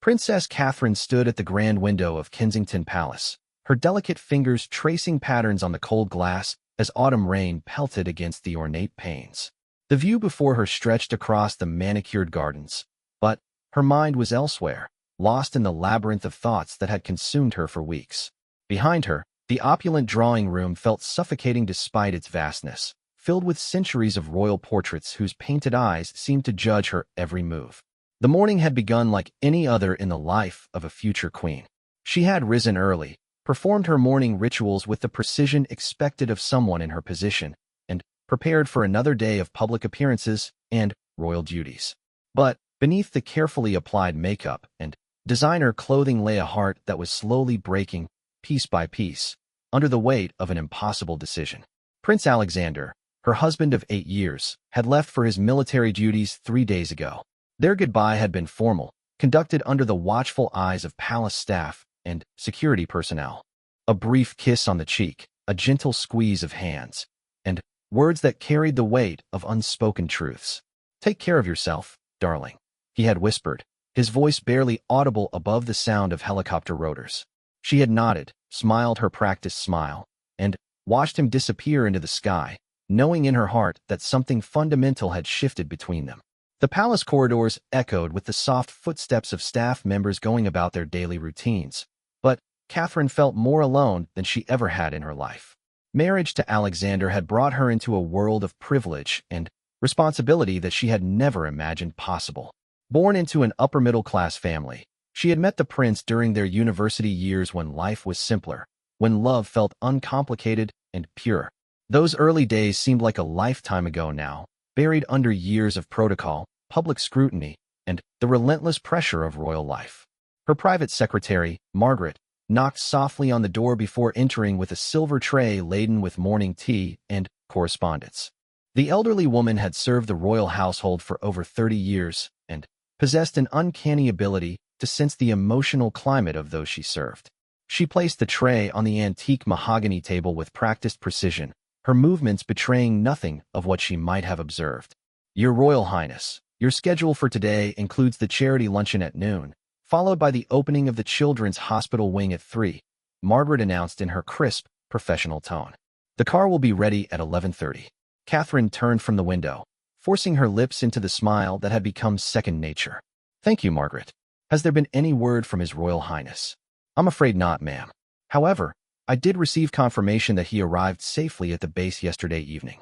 Princess Catherine stood at the grand window of Kensington Palace, her delicate fingers tracing patterns on the cold glass as autumn rain pelted against the ornate panes. The view before her stretched across the manicured gardens, but her mind was elsewhere, lost in the labyrinth of thoughts that had consumed her for weeks. Behind her, the opulent drawing room felt suffocating despite its vastness, filled with centuries of royal portraits whose painted eyes seemed to judge her every move. The morning had begun like any other in the life of a future queen. She had risen early, performed her morning rituals with the precision expected of someone in her position, and prepared for another day of public appearances and royal duties. But beneath the carefully applied makeup and designer clothing lay a heart that was slowly breaking, piece by piece, under the weight of an impossible decision. Prince Alexander, her husband of 8 years, had left for his military duties 3 days ago. Their goodbye had been formal, conducted under the watchful eyes of palace staff and security personnel. A brief kiss on the cheek, a gentle squeeze of hands, and words that carried the weight of unspoken truths. "Take care of yourself, darling," he had whispered, his voice barely audible above the sound of helicopter rotors. She had nodded, smiled her practiced smile, and watched him disappear into the sky, knowing in her heart that something fundamental had shifted between them. The palace corridors echoed with the soft footsteps of staff members going about their daily routines, but Catherine felt more alone than she ever had in her life. Marriage to Alexander had brought her into a world of privilege and responsibility that she had never imagined possible. Born into an upper-middle-class family, she had met the prince during their university years when life was simpler, when love felt uncomplicated and pure. Those early days seemed like a lifetime ago now, buried under years of protocol, public scrutiny, and the relentless pressure of royal life. Her private secretary, Margaret, knocked softly on the door before entering with a silver tray laden with morning tea and correspondence. The elderly woman had served the royal household for over 30 years and possessed an uncanny ability to sense the emotional climate of those she served. She placed the tray on the antique mahogany table with practiced precision, her movements betraying nothing of what she might have observed. "Your Royal Highness, your schedule for today includes the charity luncheon at noon, followed by the opening of the Children's Hospital wing at 3, Margaret announced in her crisp, professional tone. "The car will be ready at 11:30. Catherine turned from the window, forcing her lips into the smile that had become second nature. "Thank you, Margaret. Has there been any word from His Royal Highness?" "I'm afraid not, ma'am. However, I did receive confirmation that he arrived safely at the base yesterday evening."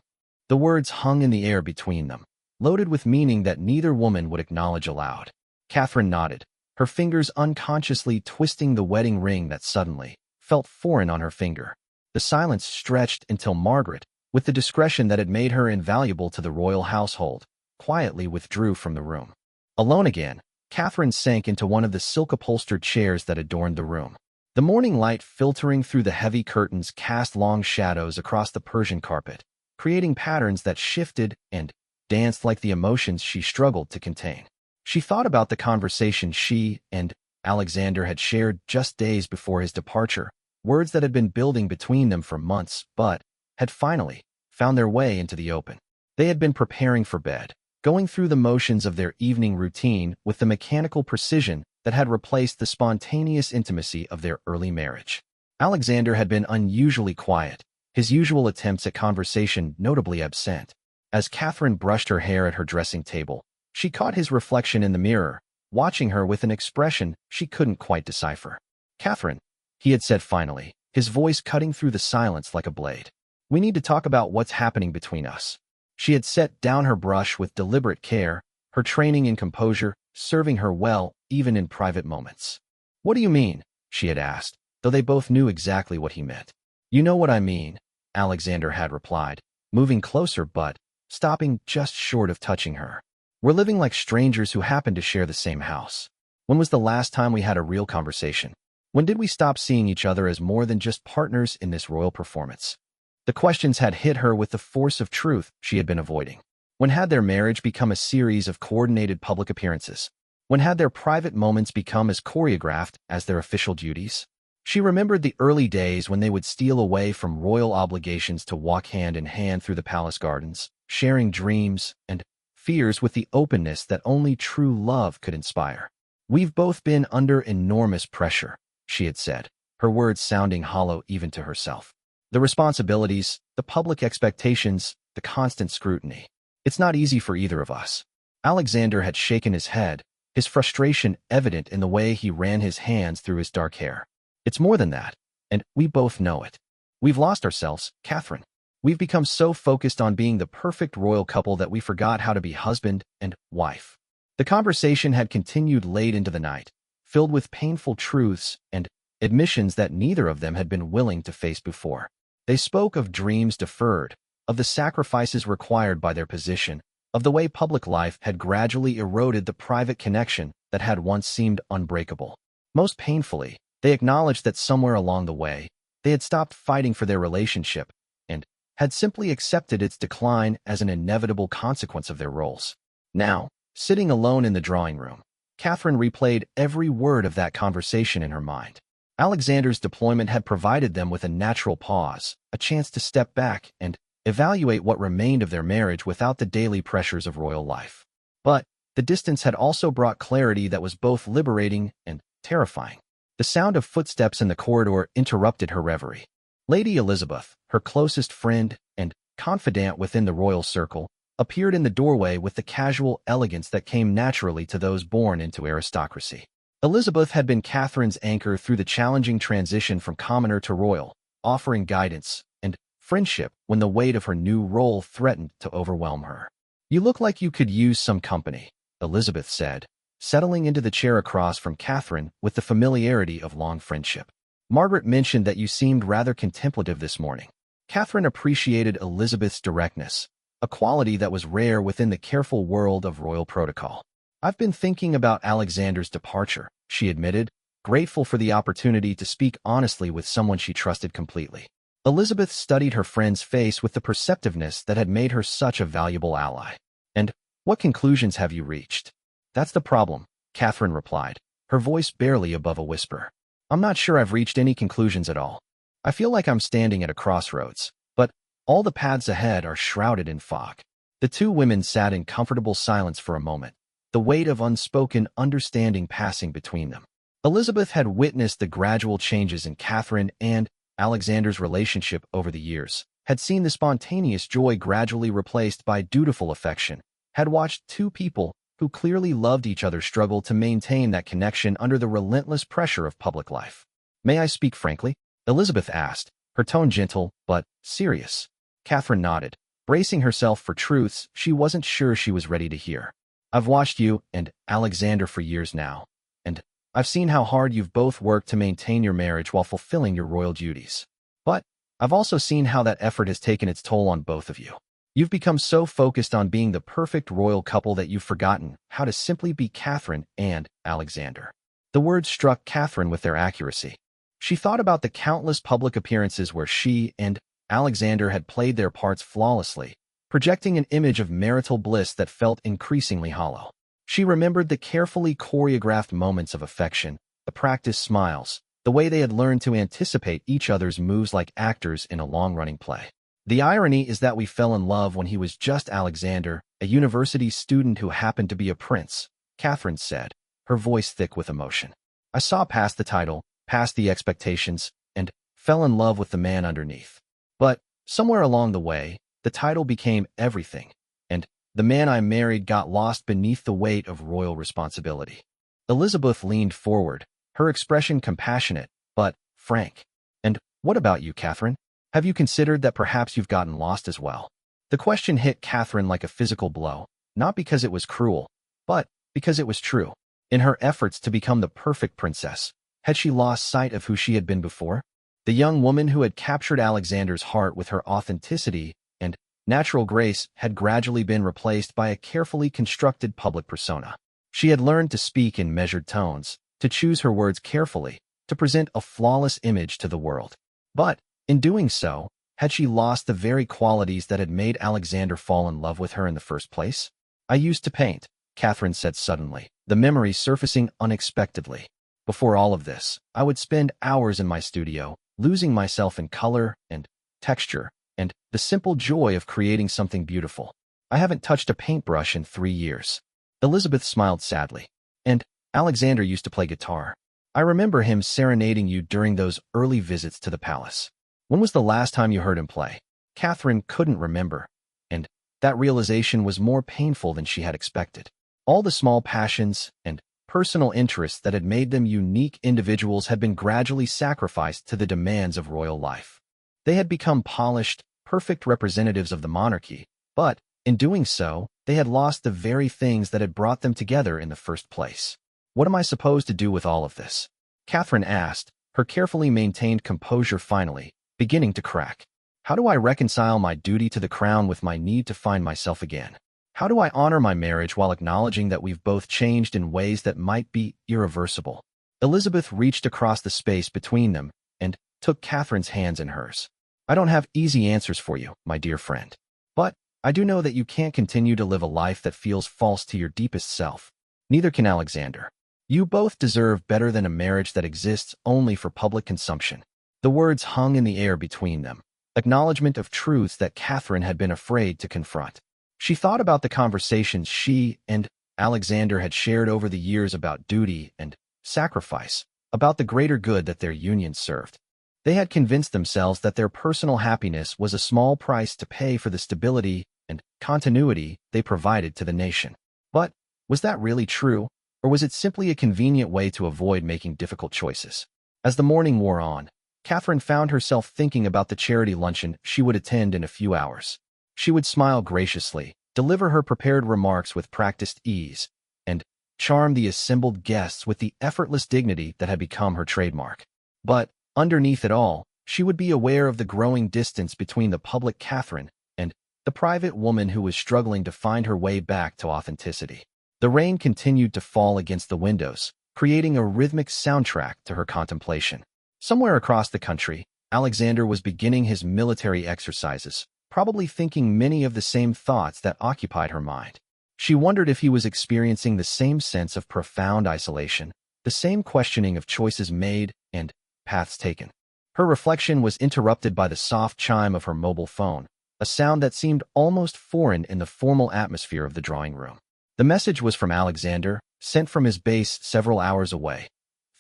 The words hung in the air between them, loaded with meaning that neither woman would acknowledge aloud. Catherine nodded, her fingers unconsciously twisting the wedding ring that suddenly felt foreign on her finger. The silence stretched until Margaret, with the discretion that had made her invaluable to the royal household, quietly withdrew from the room. Alone again, Catherine sank into one of the silk-upholstered chairs that adorned the room. The morning light filtering through the heavy curtains cast long shadows across the Persian carpet, creating patterns that shifted and danced like the emotions she struggled to contain. She thought about the conversation she and Alexander had shared just days before his departure, words that had been building between them for months but had finally found their way into the open. They had been preparing for bed, going through the motions of their evening routine with the mechanical precision that had replaced the spontaneous intimacy of their early marriage. Alexander had been unusually quiet, his usual attempts at conversation notably absent. As Catherine brushed her hair at her dressing table, she caught his reflection in the mirror, watching her with an expression she couldn't quite decipher. "Catherine," he had said finally, his voice cutting through the silence like a blade. "We need to talk about what's happening between us." She had set down her brush with deliberate care, her training in composure serving her well even in private moments. "What do you mean?" she had asked, though they both knew exactly what he meant. "You know what I mean," Alexander had replied, moving closer but stopping just short of touching her. "We're living like strangers who happen to share the same house. When was the last time we had a real conversation? When did we stop seeing each other as more than just partners in this royal performance?" The questions had hit her with the force of truth she had been avoiding. When had their marriage become a series of coordinated public appearances? When had their private moments become as choreographed as their official duties? She remembered the early days when they would steal away from royal obligations to walk hand in hand through the palace gardens, sharing dreams and fears with the openness that only true love could inspire. "We've both been under enormous pressure," she had said, her words sounding hollow even to herself. "The responsibilities, the public expectations, the constant scrutiny. It's not easy for either of us." Alexander had shaken his head, his frustration evident in the way he ran his hands through his dark hair. "It's more than that, and we both know it. We've lost ourselves, Catherine. We've become so focused on being the perfect royal couple that we forgot how to be husband and wife." The conversation had continued late into the night, filled with painful truths and admissions that neither of them had been willing to face before. They spoke of dreams deferred, of the sacrifices required by their position, of the way public life had gradually eroded the private connection that had once seemed unbreakable. Most painfully, they acknowledged that somewhere along the way, they had stopped fighting for their relationship and had simply accepted its decline as an inevitable consequence of their roles. Now, sitting alone in the drawing room, Catherine replayed every word of that conversation in her mind. Alexander's deployment had provided them with a natural pause, a chance to step back and evaluate what remained of their marriage without the daily pressures of royal life. But the distance had also brought clarity that was both liberating and terrifying. The sound of footsteps in the corridor interrupted her reverie. Lady Elizabeth, her closest friend and confidant within the royal circle, appeared in the doorway with the casual elegance that came naturally to those born into aristocracy. Elizabeth had been Catherine's anchor through the challenging transition from commoner to royal, offering guidance and friendship when the weight of her new role threatened to overwhelm her. "You look like you could use some company," Elizabeth said, settling into the chair across from Catherine with the familiarity of long friendship. "Margaret mentioned that you seemed rather contemplative this morning." Catherine appreciated Elizabeth's directness, a quality that was rare within the careful world of royal protocol. "I've been thinking about Alexander's departure," she admitted, grateful for the opportunity to speak honestly with someone she trusted completely. Elizabeth studied her friend's face with the perceptiveness that had made her such a valuable ally. "And what conclusions have you reached?" "That's the problem," Catherine replied, her voice barely above a whisper. "I'm not sure I've reached any conclusions at all. I feel like I'm standing at a crossroads, but all the paths ahead are shrouded in fog." The two women sat in comfortable silence for a moment, the weight of unspoken understanding passing between them. Elizabeth had witnessed the gradual changes in Catherine and Alexander's relationship over the years, had seen the spontaneous joy gradually replaced by dutiful affection, had watched two people who clearly loved each other struggle to maintain that connection under the relentless pressure of public life. "May I speak frankly?" Elizabeth asked, her tone gentle but serious. Catherine nodded, bracing herself for truths she wasn't sure she was ready to hear. "I've watched you and Alexander for years now, and I've seen how hard you've both worked to maintain your marriage while fulfilling your royal duties. But I've also seen how that effort has taken its toll on both of you. You've become so focused on being the perfect royal couple that you've forgotten how to simply be Catherine and Alexander." The words struck Catherine with their accuracy. She thought about the countless public appearances where she and Alexander had played their parts flawlessly, projecting an image of marital bliss that felt increasingly hollow. She remembered the carefully choreographed moments of affection, the practiced smiles, the way they had learned to anticipate each other's moves like actors in a long-running play. "The irony is that we fell in love when he was just Alexander, a university student who happened to be a prince," Catherine said, her voice thick with emotion. "I saw past the title, past the expectations, and fell in love with the man underneath. But somewhere along the way, the title became everything, and the man I married got lost beneath the weight of royal responsibility." Elizabeth leaned forward, her expression compassionate, but frank. "And what about you, Catherine? Have you considered that perhaps you've gotten lost as well?" The question hit Catherine like a physical blow, not because it was cruel, but because it was true. In her efforts to become the perfect princess, had she lost sight of who she had been before? The young woman who had captured Alexander's heart with her authenticity and natural grace had gradually been replaced by a carefully constructed public persona. She had learned to speak in measured tones, to choose her words carefully, to present a flawless image to the world. But, in doing so, had she lost the very qualities that had made Alexander fall in love with her in the first place? "I used to paint," Catherine said suddenly, the memory surfacing unexpectedly. "Before all of this, I would spend hours in my studio, losing myself in color and texture, and the simple joy of creating something beautiful. I haven't touched a paintbrush in 3 years." Elizabeth smiled sadly. "And Alexander used to play guitar. I remember him serenading you during those early visits to the palace. When was the last time you heard him play? Catherine couldn't remember, and that realization was more painful than she had expected. All the small passions and personal interests that had made them unique individuals had been gradually sacrificed to the demands of royal life. They had become polished, perfect representatives of the monarchy, but, in doing so, they had lost the very things that had brought them together in the first place. What am I supposed to do with all of this? Catherine asked, her carefully maintained composure finally beginning to crack. How do I reconcile my duty to the crown with my need to find myself again? How do I honor my marriage while acknowledging that we've both changed in ways that might be irreversible? Elizabeth reached across the space between them and took Catherine's hands in hers. I don't have easy answers for you, my dear friend. But I do know that you can't continue to live a life that feels false to your deepest self. Neither can Alexander. You both deserve better than a marriage that exists only for public consumption. The words hung in the air between them, acknowledgement of truths that Catherine had been afraid to confront. She thought about the conversations she and Alexander had shared over the years about duty and sacrifice, about the greater good that their union served. They had convinced themselves that their personal happiness was a small price to pay for the stability and continuity they provided to the nation. But was that really true, or was it simply a convenient way to avoid making difficult choices? As the morning wore on, Catherine found herself thinking about the charity luncheon she would attend in a few hours. She would smile graciously, deliver her prepared remarks with practiced ease, and charm the assembled guests with the effortless dignity that had become her trademark. But underneath it all, she would be aware of the growing distance between the public Catherine and the private woman who was struggling to find her way back to authenticity. The rain continued to fall against the windows, creating a rhythmic soundtrack to her contemplation. Somewhere across the country, Alexander was beginning his military exercises, probably thinking many of the same thoughts that occupied her mind. She wondered if he was experiencing the same sense of profound isolation, the same questioning of choices made and paths taken. Her reflection was interrupted by the soft chime of her mobile phone, a sound that seemed almost foreign in the formal atmosphere of the drawing room. The message was from Alexander, sent from his base several hours away.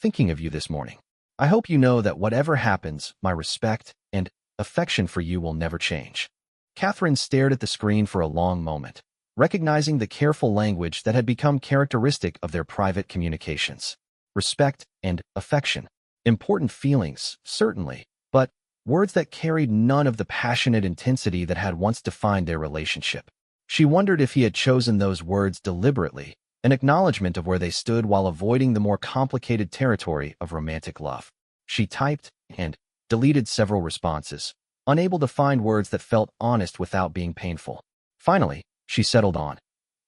Thinking of you this morning. I hope you know that whatever happens, my respect and affection for you will never change. Catherine stared at the screen for a long moment, recognizing the careful language that had become characteristic of their private communications. Respect and affection. Important feelings, certainly, but words that carried none of the passionate intensity that had once defined their relationship. She wondered if he had chosen those words deliberately, an acknowledgement of where they stood while avoiding the more complicated territory of romantic love. She typed and deleted several responses, unable to find words that felt honest without being painful. Finally, she settled on,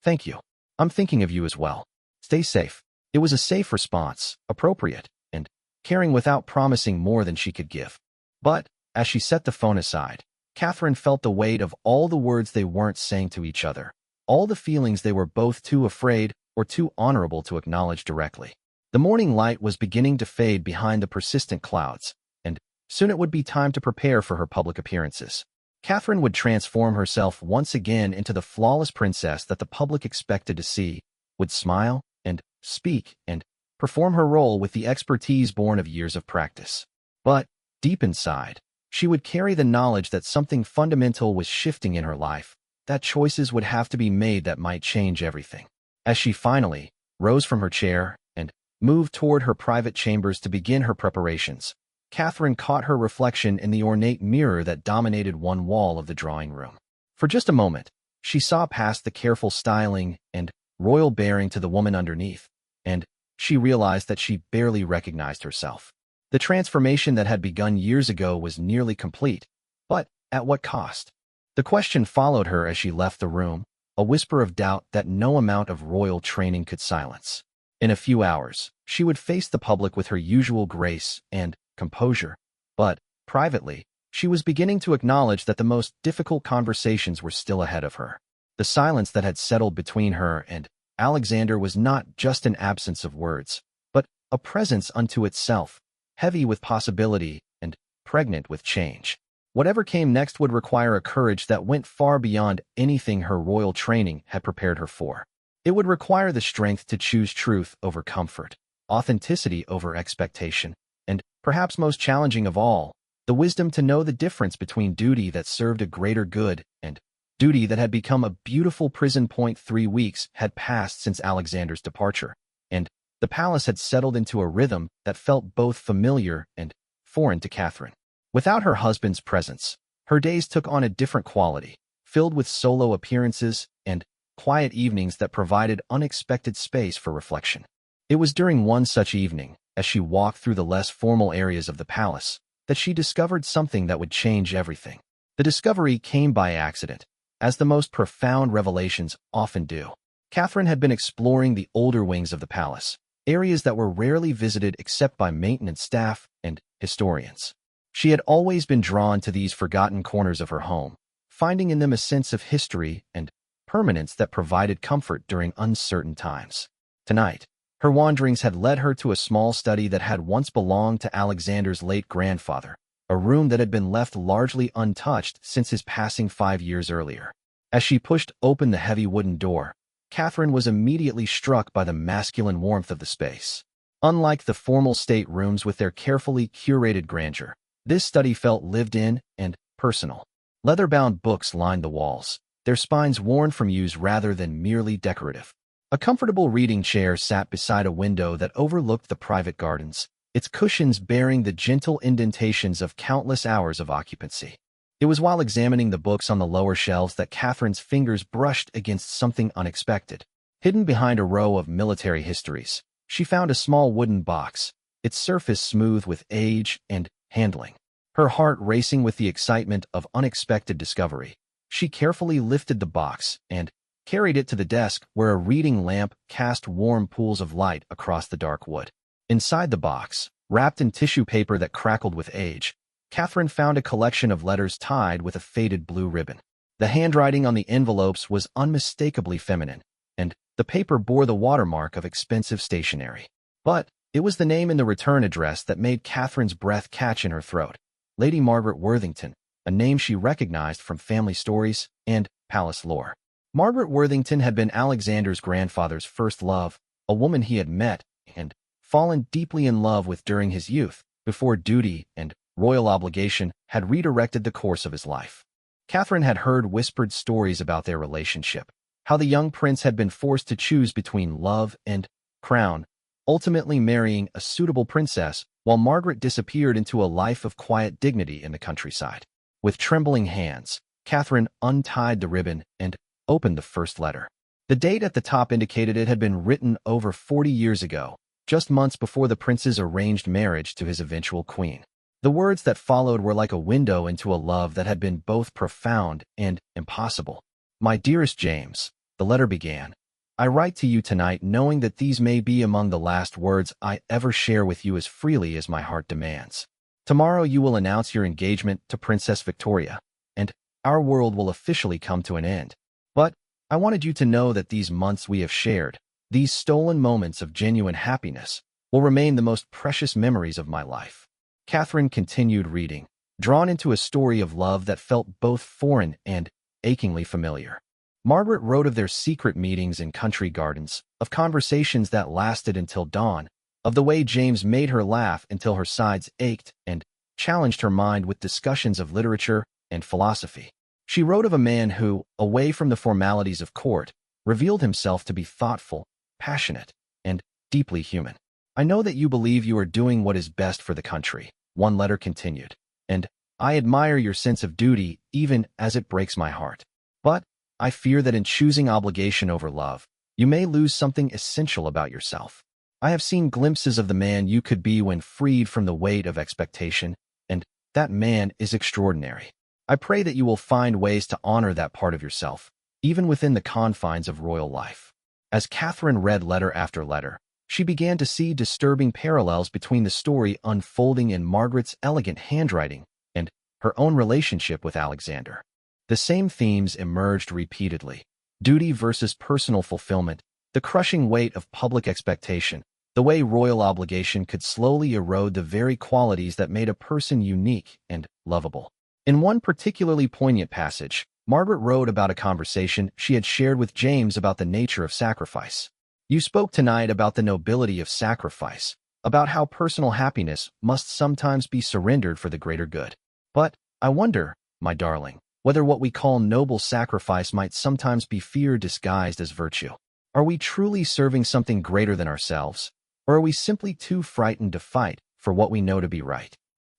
"Thank you. I'm thinking of you as well. Stay safe." It was a safe response, appropriate, and caring without promising more than she could give. But, as she set the phone aside, Catherine felt the weight of all the words they weren't saying to each other, all the feelings they were both too afraid or too honorable to acknowledge directly. The morning light was beginning to fade behind the persistent clouds, and soon it would be time to prepare for her public appearances. Catherine would transform herself once again into the flawless princess that the public expected to see, would smile and speak and perform her role with the expertise born of years of practice. But, deep inside, she would carry the knowledge that something fundamental was shifting in her life, that choices would have to be made that might change everything. As she finally rose from her chair and moved toward her private chambers to begin her preparations, Catherine caught her reflection in the ornate mirror that dominated one wall of the drawing room. For just a moment, she saw past the careful styling and royal bearing to the woman underneath, and she realized that she barely recognized herself. The transformation that had begun years ago was nearly complete, but at what cost? The question followed her as she left the room, a whisper of doubt that no amount of royal training could silence. In a few hours, she would face the public with her usual grace and composure, but, privately, she was beginning to acknowledge that the most difficult conversations were still ahead of her. The silence that had settled between her and Alexander was not just an absence of words, but a presence unto itself, heavy with possibility and pregnant with change. Whatever came next would require a courage that went far beyond anything her royal training had prepared her for. It would require the strength to choose truth over comfort, authenticity over expectation, and, perhaps most challenging of all, the wisdom to know the difference between duty that served a greater good and duty that had become a beautiful prison. 3 weeks had passed since Alexander's departure, and the palace had settled into a rhythm that felt both familiar and foreign to Catherine. Without her husband's presence, her days took on a different quality, filled with solo appearances and quiet evenings that provided unexpected space for reflection. It was during one such evening, as she walked through the less formal areas of the palace, that she discovered something that would change everything. The discovery came by accident, as the most profound revelations often do. Catherine had been exploring the older wings of the palace, areas that were rarely visited except by maintenance staff and historians. She had always been drawn to these forgotten corners of her home, finding in them a sense of history and permanence that provided comfort during uncertain times. Tonight, her wanderings had led her to a small study that had once belonged to Alexander's late grandfather, a room that had been left largely untouched since his passing 5 years earlier. As she pushed open the heavy wooden door, Catherine was immediately struck by the masculine warmth of the space. Unlike the formal state rooms with their carefully curated grandeur, this study felt lived in and personal. Leather-bound books lined the walls, their spines worn from use rather than merely decorative. A comfortable reading chair sat beside a window that overlooked the private gardens, its cushions bearing the gentle indentations of countless hours of occupancy. It was while examining the books on the lower shelves that Catherine's fingers brushed against something unexpected. Hidden behind a row of military histories, she found a small wooden box, its surface smooth with age and handling. Her heart racing with the excitement of unexpected discovery, she carefully lifted the box and carried it to the desk where a reading lamp cast warm pools of light across the dark wood. Inside the box, wrapped in tissue paper that crackled with age, Catherine found a collection of letters tied with a faded blue ribbon. The handwriting on the envelopes was unmistakably feminine, and the paper bore the watermark of expensive stationery. But it was the name in the return address that made Catherine's breath catch in her throat. Lady Margaret Worthington, a name she recognized from family stories and palace lore. Margaret Worthington had been Alexander's grandfather's first love, a woman he had met and fallen deeply in love with during his youth, before duty and royal obligation had redirected the course of his life. Catherine had heard whispered stories about their relationship, how the young prince had been forced to choose between love and crown, ultimately marrying a suitable princess, while Margaret disappeared into a life of quiet dignity in the countryside. With trembling hands, Catherine untied the ribbon and opened the first letter. The date at the top indicated it had been written over 40 years ago, just months before the prince's arranged marriage to his eventual queen. The words that followed were like a window into a love that had been both profound and impossible. "My dearest James," the letter began, "I write to you tonight knowing that these may be among the last words I ever share with you as freely as my heart demands. Tomorrow you will announce your engagement to Princess Victoria, and our world will officially come to an end. But I wanted you to know that these months we have shared, these stolen moments of genuine happiness, will remain the most precious memories of my life." Catherine continued reading, drawn into a story of love that felt both foreign and achingly familiar. Margaret wrote of their secret meetings in country gardens, of conversations that lasted until dawn, of the way James made her laugh until her sides ached and challenged her mind with discussions of literature and philosophy. She wrote of a man who, away from the formalities of court, revealed himself to be thoughtful, passionate, and deeply human. "I know that you believe you are doing what is best for the country," one letter continued, "and I admire your sense of duty even as it breaks my heart. But I fear that in choosing obligation over love, you may lose something essential about yourself. I have seen glimpses of the man you could be when freed from the weight of expectation, and that man is extraordinary. I pray that you will find ways to honor that part of yourself, even within the confines of royal life." As Catherine read letter after letter, she began to see disturbing parallels between the story unfolding in Margaret's elegant handwriting and her own relationship with Alexander. The same themes emerged repeatedly: duty versus personal fulfillment, the crushing weight of public expectation, the way royal obligation could slowly erode the very qualities that made a person unique and lovable. In one particularly poignant passage, Margaret wrote about a conversation she had shared with James about the nature of sacrifice. You spoke tonight about the nobility of sacrifice, about how personal happiness must sometimes be surrendered for the greater good. But I wonder, my darling, whether what we call noble sacrifice might sometimes be fear disguised as virtue. Are we truly serving something greater than ourselves, or are we simply too frightened to fight for what we know to be right?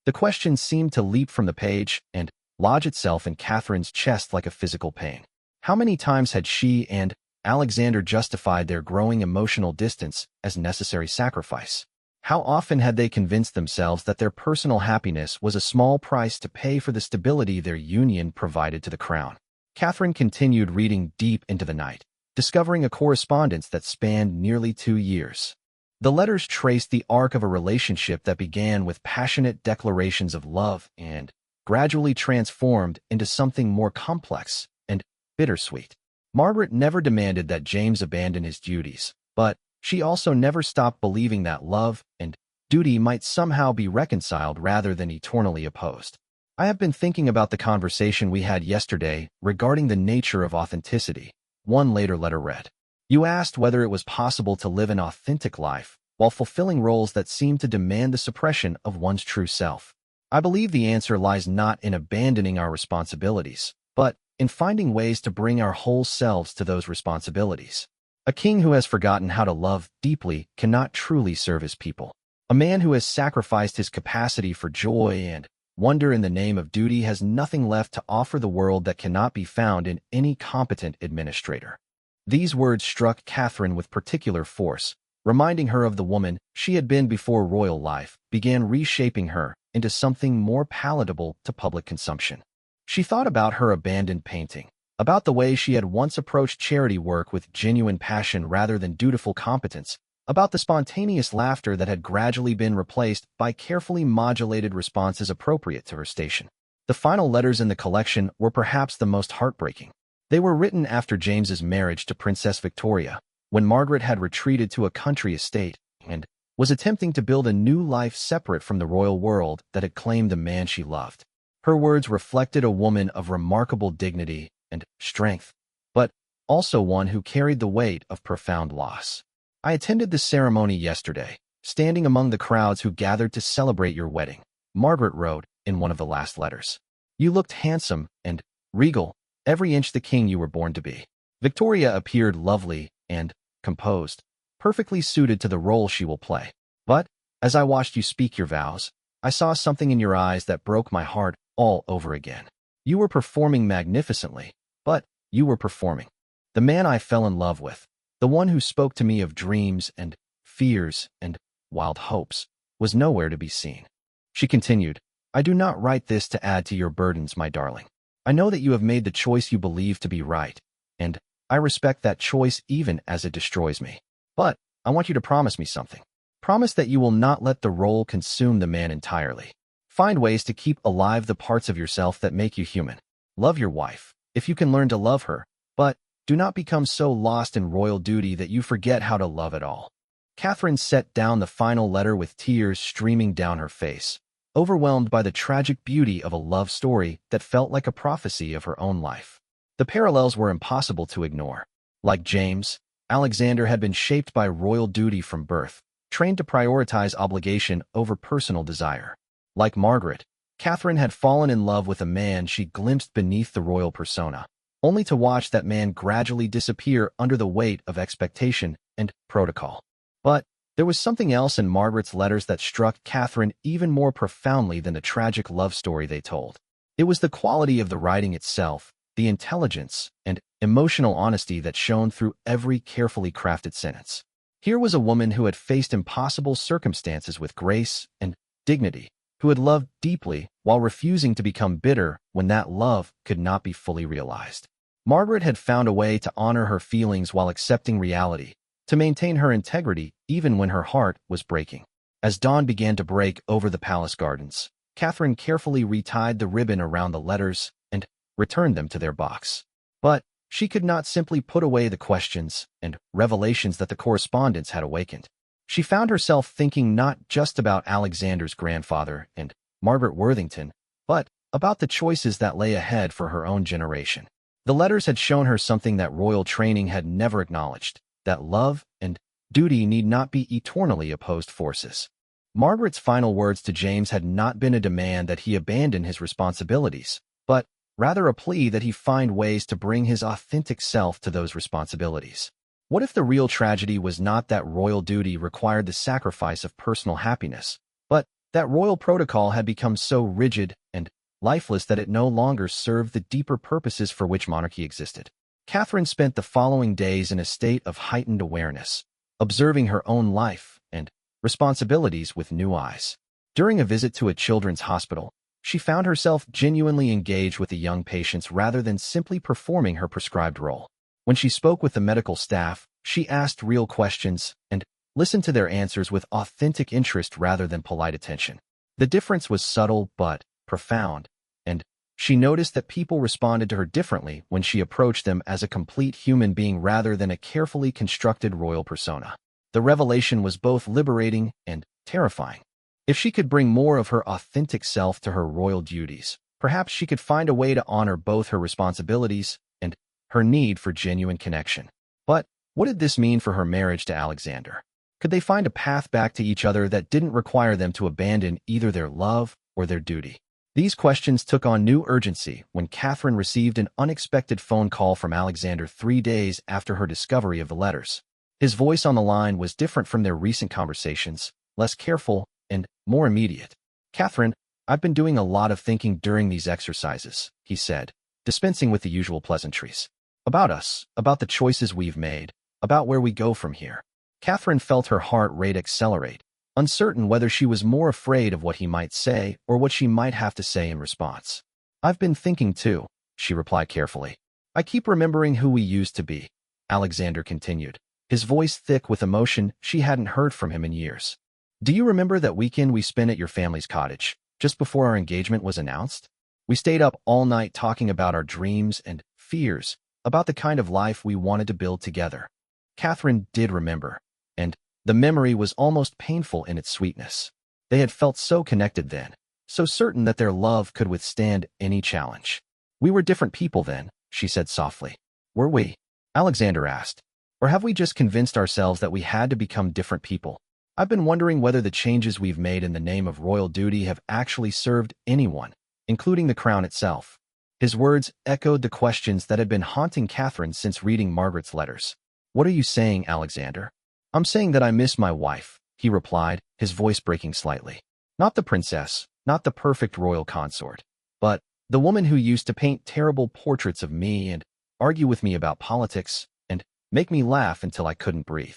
The question seemed to leap from the page and lodge itself in Catherine's chest like a physical pain. How many times had she and Alexander justified their growing emotional distance as necessary sacrifice? How often had they convinced themselves that their personal happiness was a small price to pay for the stability their union provided to the crown? Catherine continued reading deep into the night, discovering a correspondence that spanned nearly 2 years. The letters traced the arc of a relationship that began with passionate declarations of love and gradually transformed into something more complex and bittersweet. Margaret never demanded that James abandon his duties, but she also never stopped believing that love and duty might somehow be reconciled rather than eternally opposed. I have been thinking about the conversation we had yesterday regarding the nature of authenticity. One later letter read, "You asked whether it was possible to live an authentic life while fulfilling roles that seem to demand the suppression of one's true self. I believe the answer lies not in abandoning our responsibilities, but in finding ways to bring our whole selves to those responsibilities. A king who has forgotten how to love deeply cannot truly serve his people. A man who has sacrificed his capacity for joy and wonder in the name of duty has nothing left to offer the world that cannot be found in any competent administrator." These words struck Catherine with particular force, reminding her of the woman she had been before royal life began reshaping her into something more palatable to public consumption. She thought about her abandoned painting, about the way she had once approached charity work with genuine passion rather than dutiful competence, about the spontaneous laughter that had gradually been replaced by carefully modulated responses appropriate to her station. The final letters in the collection were perhaps the most heartbreaking. They were written after James's marriage to Princess Victoria, when Margaret had retreated to a country estate and was attempting to build a new life separate from the royal world that had claimed the man she loved. Her words reflected a woman of remarkable dignity and strength, but also one who carried the weight of profound loss. "I attended the ceremony yesterday, standing among the crowds who gathered to celebrate your wedding," Margaret wrote in one of the last letters. "You looked handsome and regal, every inch the king you were born to be. Victoria appeared lovely and composed, perfectly suited to the role she will play. But, as I watched you speak your vows, I saw something in your eyes that broke my heart all over again. You were performing magnificently, but you were performing. The man I fell in love with, the one who spoke to me of dreams and fears and wild hopes, was nowhere to be seen." She continued, "I do not write this to add to your burdens, my darling. I know that you have made the choice you believe to be right, and I respect that choice even as it destroys me. But I want you to promise me something. Promise that you will not let the role consume the man entirely. Find ways to keep alive the parts of yourself that make you human. Love your wife, if you can learn to love her, but do not become so lost in royal duty that you forget how to love at all." Catherine set down the final letter with tears streaming down her face, overwhelmed by the tragic beauty of a love story that felt like a prophecy of her own life. The parallels were impossible to ignore. Like James, Alexander had been shaped by royal duty from birth, trained to prioritize obligation over personal desire. Like Margaret, Catherine had fallen in love with a man she glimpsed beneath the royal persona, only to watch that man gradually disappear under the weight of expectation and protocol. But there was something else in Margaret's letters that struck Catherine even more profoundly than the tragic love story they told. It was the quality of the writing itself, the intelligence and emotional honesty that shone through every carefully crafted sentence. Here was a woman who had faced impossible circumstances with grace and dignity, who had loved deeply while refusing to become bitter when that love could not be fully realized. Margaret had found a way to honor her feelings while accepting reality, to maintain her integrity even when her heart was breaking. As dawn began to break over the palace gardens, Catherine carefully retied the ribbon around the letters and returned them to their box. But she could not simply put away the questions and revelations that the correspondence had awakened. She found herself thinking not just about Alexander's grandfather and Margaret Worthington, but about the choices that lay ahead for her own generation. The letters had shown her something that royal training had never acknowledged, that love and duty need not be eternally opposed forces. Margaret's final words to James had not been a demand that he abandon his responsibilities, but rather a plea that he find ways to bring his authentic self to those responsibilities. What if the real tragedy was not that royal duty required the sacrifice of personal happiness, but that royal protocol had become so rigid and lifeless that it no longer served the deeper purposes for which monarchy existed? Catherine spent the following days in a state of heightened awareness, observing her own life and responsibilities with new eyes. During a visit to a children's hospital, she found herself genuinely engaged with the young patients rather than simply performing her prescribed role. When she spoke with the medical staff, she asked real questions and listened to their answers with authentic interest rather than polite attention. The difference was subtle but profound, and she noticed that people responded to her differently when she approached them as a complete human being rather than a carefully constructed royal persona. The revelation was both liberating and terrifying. If she could bring more of her authentic self to her royal duties, perhaps she could find a way to honor both her responsibilities and her need for genuine connection. But what did this mean for her marriage to Alexander? Could they find a path back to each other that didn't require them to abandon either their love or their duty? These questions took on new urgency when Catherine received an unexpected phone call from Alexander 3 days after her discovery of the letters. His voice on the line was different from their recent conversations, less careful and more immediate. "Catherine, I've been doing a lot of thinking during these exercises," he said, dispensing with the usual pleasantries. "About us, about the choices we've made, about where we go from here." Catherine felt her heart rate accelerate, uncertain whether she was more afraid of what he might say or what she might have to say in response. "I've been thinking too," she replied carefully. "I keep remembering who we used to be," Alexander continued, his voice thick with emotion she hadn't heard from him in years. "Do you remember that weekend we spent at your family's cottage, just before our engagement was announced? We stayed up all night talking about our dreams and fears, about the kind of life we wanted to build together." Catherine did remember, and the memory was almost painful in its sweetness. They had felt so connected then, so certain that their love could withstand any challenge. "We were different people then," she said softly. "Were we?" Alexander asked. "Or have we just convinced ourselves that we had to become different people? I've been wondering whether the changes we've made in the name of royal duty have actually served anyone, including the crown itself." His words echoed the questions that had been haunting Catherine since reading Margaret's letters. "What are you saying, Alexander?" "I'm saying that I miss my wife," he replied, his voice breaking slightly. "Not the princess, not the perfect royal consort, but the woman who used to paint terrible portraits of me and argue with me about politics and make me laugh until I couldn't breathe.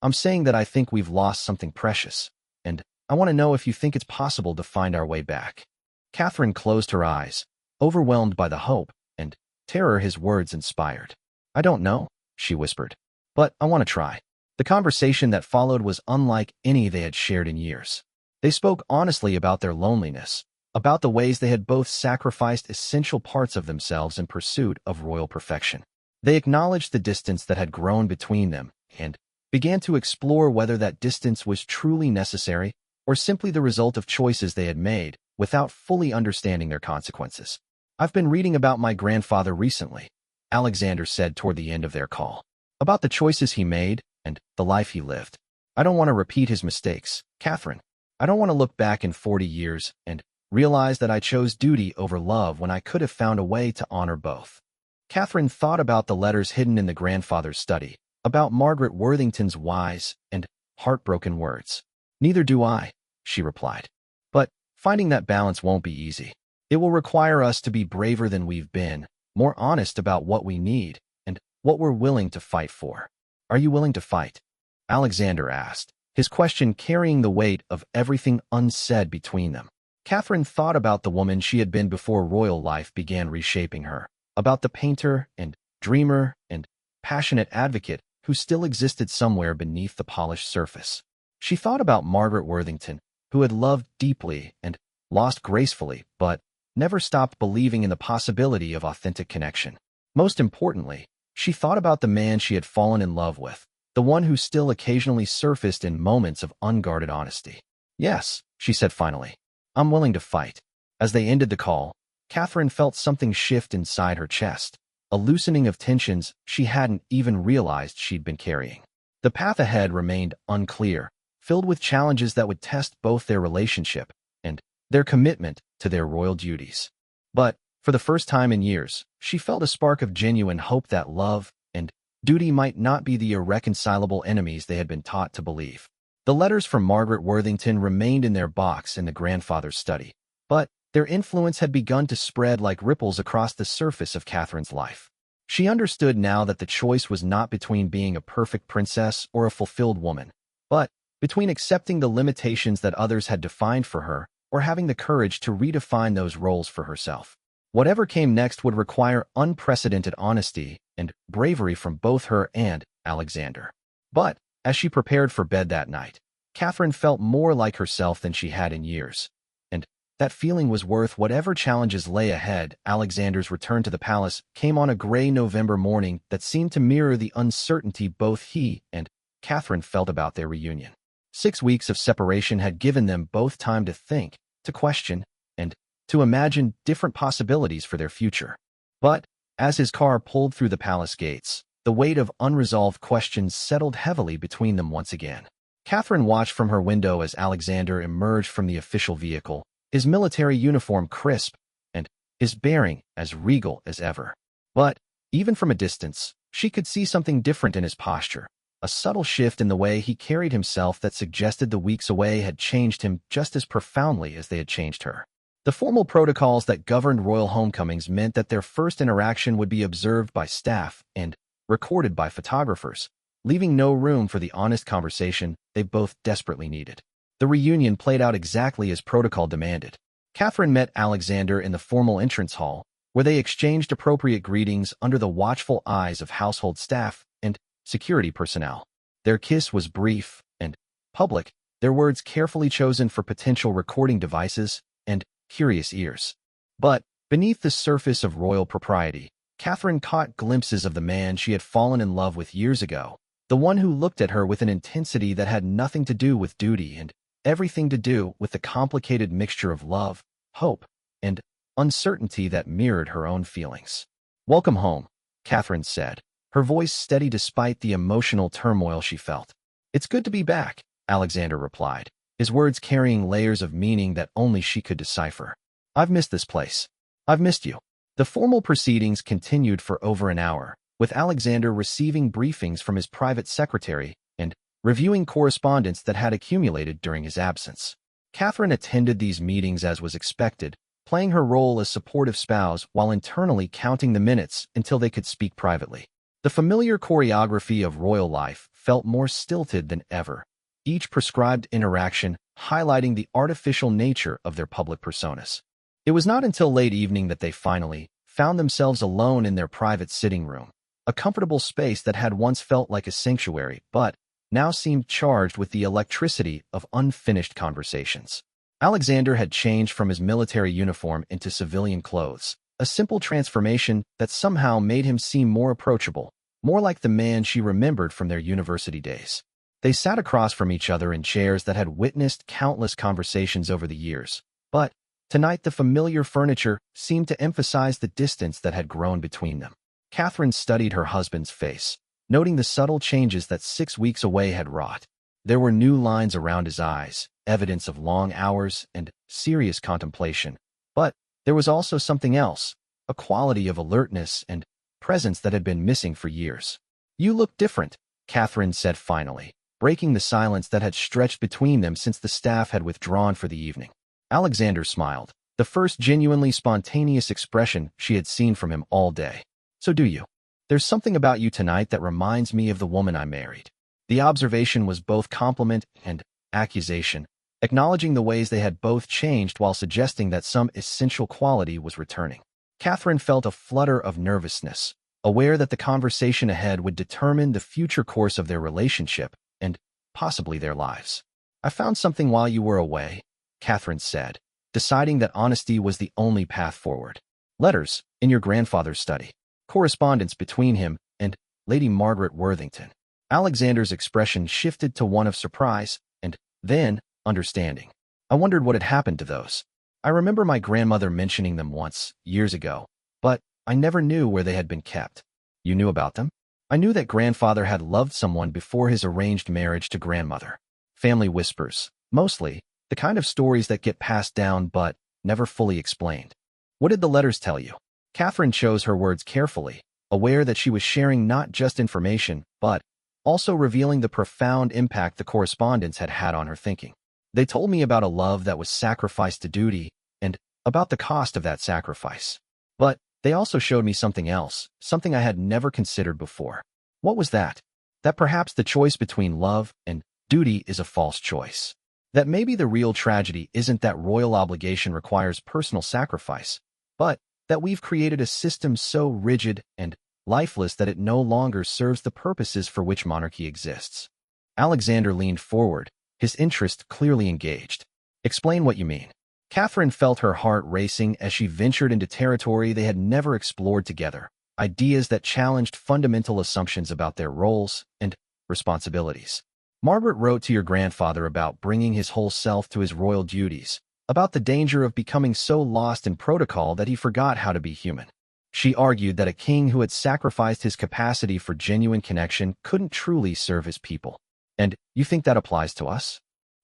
I'm saying that I think we've lost something precious, and I want to know if you think it's possible to find our way back." Catherine closed her eyes, overwhelmed by the hope and terror his words inspired. "I don't know," she whispered, "but I want to try." The conversation that followed was unlike any they had shared in years. They spoke honestly about their loneliness, about the ways they had both sacrificed essential parts of themselves in pursuit of royal perfection. They acknowledged the distance that had grown between them and began to explore whether that distance was truly necessary or simply the result of choices they had made without fully understanding their consequences. "I've been reading about my grandfather recently," Alexander said toward the end of their call, "about the choices he made and the life he lived. I don't want to repeat his mistakes, Catherine. I don't want to look back in 40 years and realize that I chose duty over love when I could have found a way to honor both." Catherine thought about the letters hidden in the grandfather's study, about Margaret Worthington's wise and heartbroken words. "Neither do I," she replied. "But finding that balance won't be easy. It will require us to be braver than we've been, more honest about what we need and what we're willing to fight for." "Are you willing to fight?" Alexander asked, his question carrying the weight of everything unsaid between them. Catherine thought about the woman she had been before royal life began reshaping her, about the painter and dreamer and passionate advocate who still existed somewhere beneath the polished surface. She thought about Margaret Worthington, who had loved deeply and lost gracefully, but never stopped believing in the possibility of authentic connection. Most importantly, she thought about the man she had fallen in love with, the one who still occasionally surfaced in moments of unguarded honesty. "Yes," she said finally, "I'm willing to fight." As they ended the call, Catherine felt something shift inside her chest, a loosening of tensions she hadn't even realized she'd been carrying. The path ahead remained unclear, filled with challenges that would test both their relationship and their commitment to their royal duties. But, for the first time in years, she felt a spark of genuine hope that love and duty might not be the irreconcilable enemies they had been taught to believe. The letters from Margaret Worthington remained in their box in the grandfather's study, but their influence had begun to spread like ripples across the surface of Catherine's life. She understood now that the choice was not between being a perfect princess or a fulfilled woman, but between accepting the limitations that others had defined for her or having the courage to redefine those roles for herself. Whatever came next would require unprecedented honesty and bravery from both her and Alexander. But, as she prepared for bed that night, Catherine felt more like herself than she had in years. And that feeling was worth whatever challenges lay ahead. Alexander's return to the palace came on a gray November morning that seemed to mirror the uncertainty both he and Catherine felt about their reunion. 6 weeks of separation had given them both time to think, to question, and to imagine different possibilities for their future. But, as his car pulled through the palace gates, the weight of unresolved questions settled heavily between them once again. Catherine watched from her window as Alexander emerged from the official vehicle, his military uniform crisp and his bearing as regal as ever. But, even from a distance, she could see something different in his posture, a subtle shift in the way he carried himself that suggested the weeks away had changed him just as profoundly as they had changed her. The formal protocols that governed royal homecomings meant that their first interaction would be observed by staff and recorded by photographers, leaving no room for the honest conversation they both desperately needed. The reunion played out exactly as protocol demanded. Catherine met Alexander in the formal entrance hall, where they exchanged appropriate greetings under the watchful eyes of household staff and security personnel. Their kiss was brief and public, their words carefully chosen for potential recording devices and curious ears. But, beneath the surface of royal propriety, Catherine caught glimpses of the man she had fallen in love with years ago, the one who looked at her with an intensity that had nothing to do with duty and everything to do with the complicated mixture of love, hope, and uncertainty that mirrored her own feelings. "Welcome home," Catherine said, her voice steady despite the emotional turmoil she felt. "It's good to be back," Alexander replied, his words carrying layers of meaning that only she could decipher. "I've missed this place. I've missed you." The formal proceedings continued for over an hour, with Alexander receiving briefings from his private secretary and reviewing correspondence that had accumulated during his absence. Catherine attended these meetings as was expected, playing her role as supportive spouse while internally counting the minutes until they could speak privately. The familiar choreography of royal life felt more stilted than ever, each prescribed interaction highlighting the artificial nature of their public personas. It was not until late evening that they finally found themselves alone in their private sitting room, a comfortable space that had once felt like a sanctuary but now seemed charged with the electricity of unfinished conversations. Alexander had changed from his military uniform into civilian clothes, a simple transformation that somehow made him seem more approachable, more like the man she remembered from their university days. They sat across from each other in chairs that had witnessed countless conversations over the years, but tonight the familiar furniture seemed to emphasize the distance that had grown between them. Catherine studied her husband's face, noting the subtle changes that 6 weeks away had wrought. There were new lines around his eyes, evidence of long hours and serious contemplation. But there was also something else, a quality of alertness and presence that had been missing for years. "You look different," Catherine said finally, breaking the silence that had stretched between them since the staff had withdrawn for the evening. Alexander smiled, the first genuinely spontaneous expression she had seen from him all day. "So do you. There's something about you tonight that reminds me of the woman I married." The observation was both compliment and accusation, acknowledging the ways they had both changed while suggesting that some essential quality was returning. Catherine felt a flutter of nervousness, aware that the conversation ahead would determine the future course of their relationship and possibly their lives. "I found something while you were away," Catherine said, deciding that honesty was the only path forward. "Letters in your grandfather's study. Correspondence between him and Lady Margaret Worthington." Alexander's expression shifted to one of surprise and then understanding. "I wondered what had happened to those. I remember my grandmother mentioning them once, years ago, but I never knew where they had been kept. You knew about them? I knew that grandfather had loved someone before his arranged marriage to grandmother. Family whispers, mostly, the kind of stories that get passed down but never fully explained. What did the letters tell you? Catherine chose her words carefully, aware that she was sharing not just information, but also revealing the profound impact the correspondence had had on her thinking. They told me about a love that was sacrificed to duty and about the cost of that sacrifice. But they also showed me something else, something I had never considered before. What was that? That perhaps the choice between love and duty is a false choice. That maybe the real tragedy isn't that royal obligation requires personal sacrifice, but that we've created a system so rigid and lifeless that it no longer serves the purposes for which monarchy exists. Alexander leaned forward, his interest clearly engaged. Explain what you mean. Catherine felt her heart racing as she ventured into territory they had never explored together, ideas that challenged fundamental assumptions about their roles and responsibilities. Margaret wrote to your grandfather about bringing his whole self to his royal duties, about the danger of becoming so lost in protocol that he forgot how to be human. She argued that a king who had sacrificed his capacity for genuine connection couldn't truly serve his people. And you think that applies to us?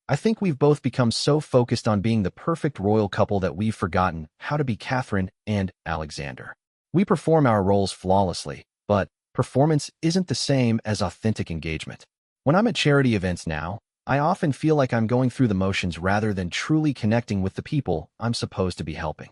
I think we've both become so focused on being the perfect royal couple that we've forgotten how to be Catherine and Alexander. We perform our roles flawlessly, but performance isn't the same as authentic engagement. When I'm at charity events now, I often feel like I'm going through the motions rather than truly connecting with the people I'm supposed to be helping.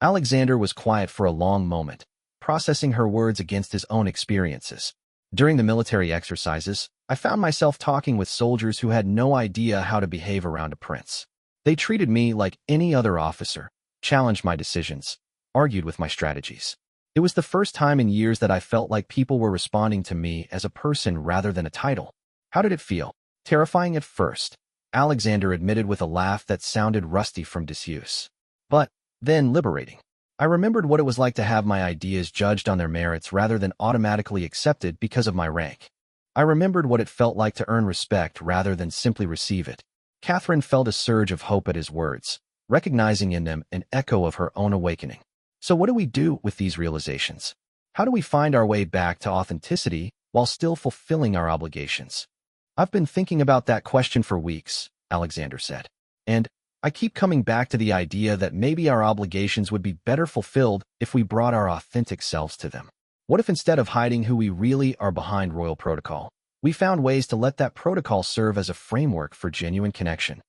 Alexander was quiet for a long moment, processing her words against his own experiences. During the military exercises, I found myself talking with soldiers who had no idea how to behave around a prince. They treated me like any other officer, challenged my decisions, argued with my strategies. It was the first time in years that I felt like people were responding to me as a person rather than a title. How did it feel? Terrifying at first, Alexander admitted with a laugh that sounded rusty from disuse. But then liberating. I remembered what it was like to have my ideas judged on their merits rather than automatically accepted because of my rank. I remembered what it felt like to earn respect rather than simply receive it. Catherine felt a surge of hope at his words, recognizing in them an echo of her own awakening. So what do we do with these realizations? How do we find our way back to authenticity while still fulfilling our obligations? I've been thinking about that question for weeks, Alexander said. And I keep coming back to the idea that maybe our obligations would be better fulfilled if we brought our authentic selves to them. What if instead of hiding who we really are behind royal protocol, we found ways to let that protocol serve as a framework for genuine connection?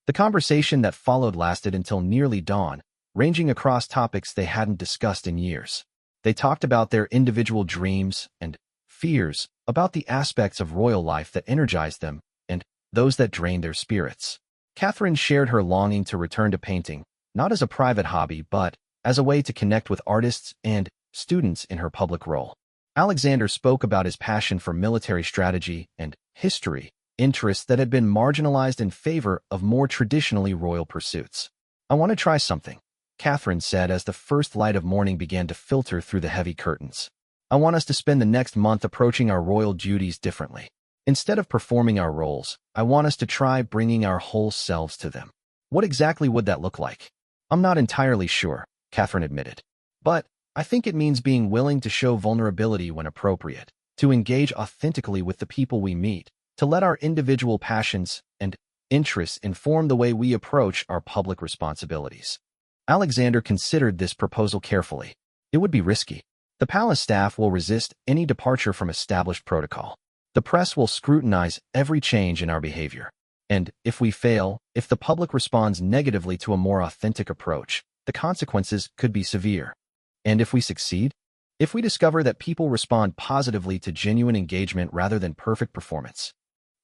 The conversation that followed lasted until nearly dawn, ranging across topics they hadn't discussed in years. They talked about their individual dreams and fears, about the aspects of royal life that energized them, and those that drained their spirits. Catherine shared her longing to return to painting, not as a private hobby, but as a way to connect with artists and students in her public role. Alexander spoke about his passion for military strategy and history, interests that had been marginalized in favor of more traditionally royal pursuits. I want to try something, Catherine said as the first light of morning began to filter through the heavy curtains. I want us to spend the next month approaching our royal duties differently. Instead of performing our roles, I want us to try bringing our whole selves to them. What exactly would that look like? I'm not entirely sure, Catherine admitted. But I think it means being willing to show vulnerability when appropriate, to engage authentically with the people we meet, to let our individual passions and interests inform the way we approach our public responsibilities. Alexander considered this proposal carefully. It would be risky. The palace staff will resist any departure from established protocol. The press will scrutinize every change in our behavior. And if we fail, if the public responds negatively to a more authentic approach, the consequences could be severe. And if we succeed? If we discover that people respond positively to genuine engagement rather than perfect performance,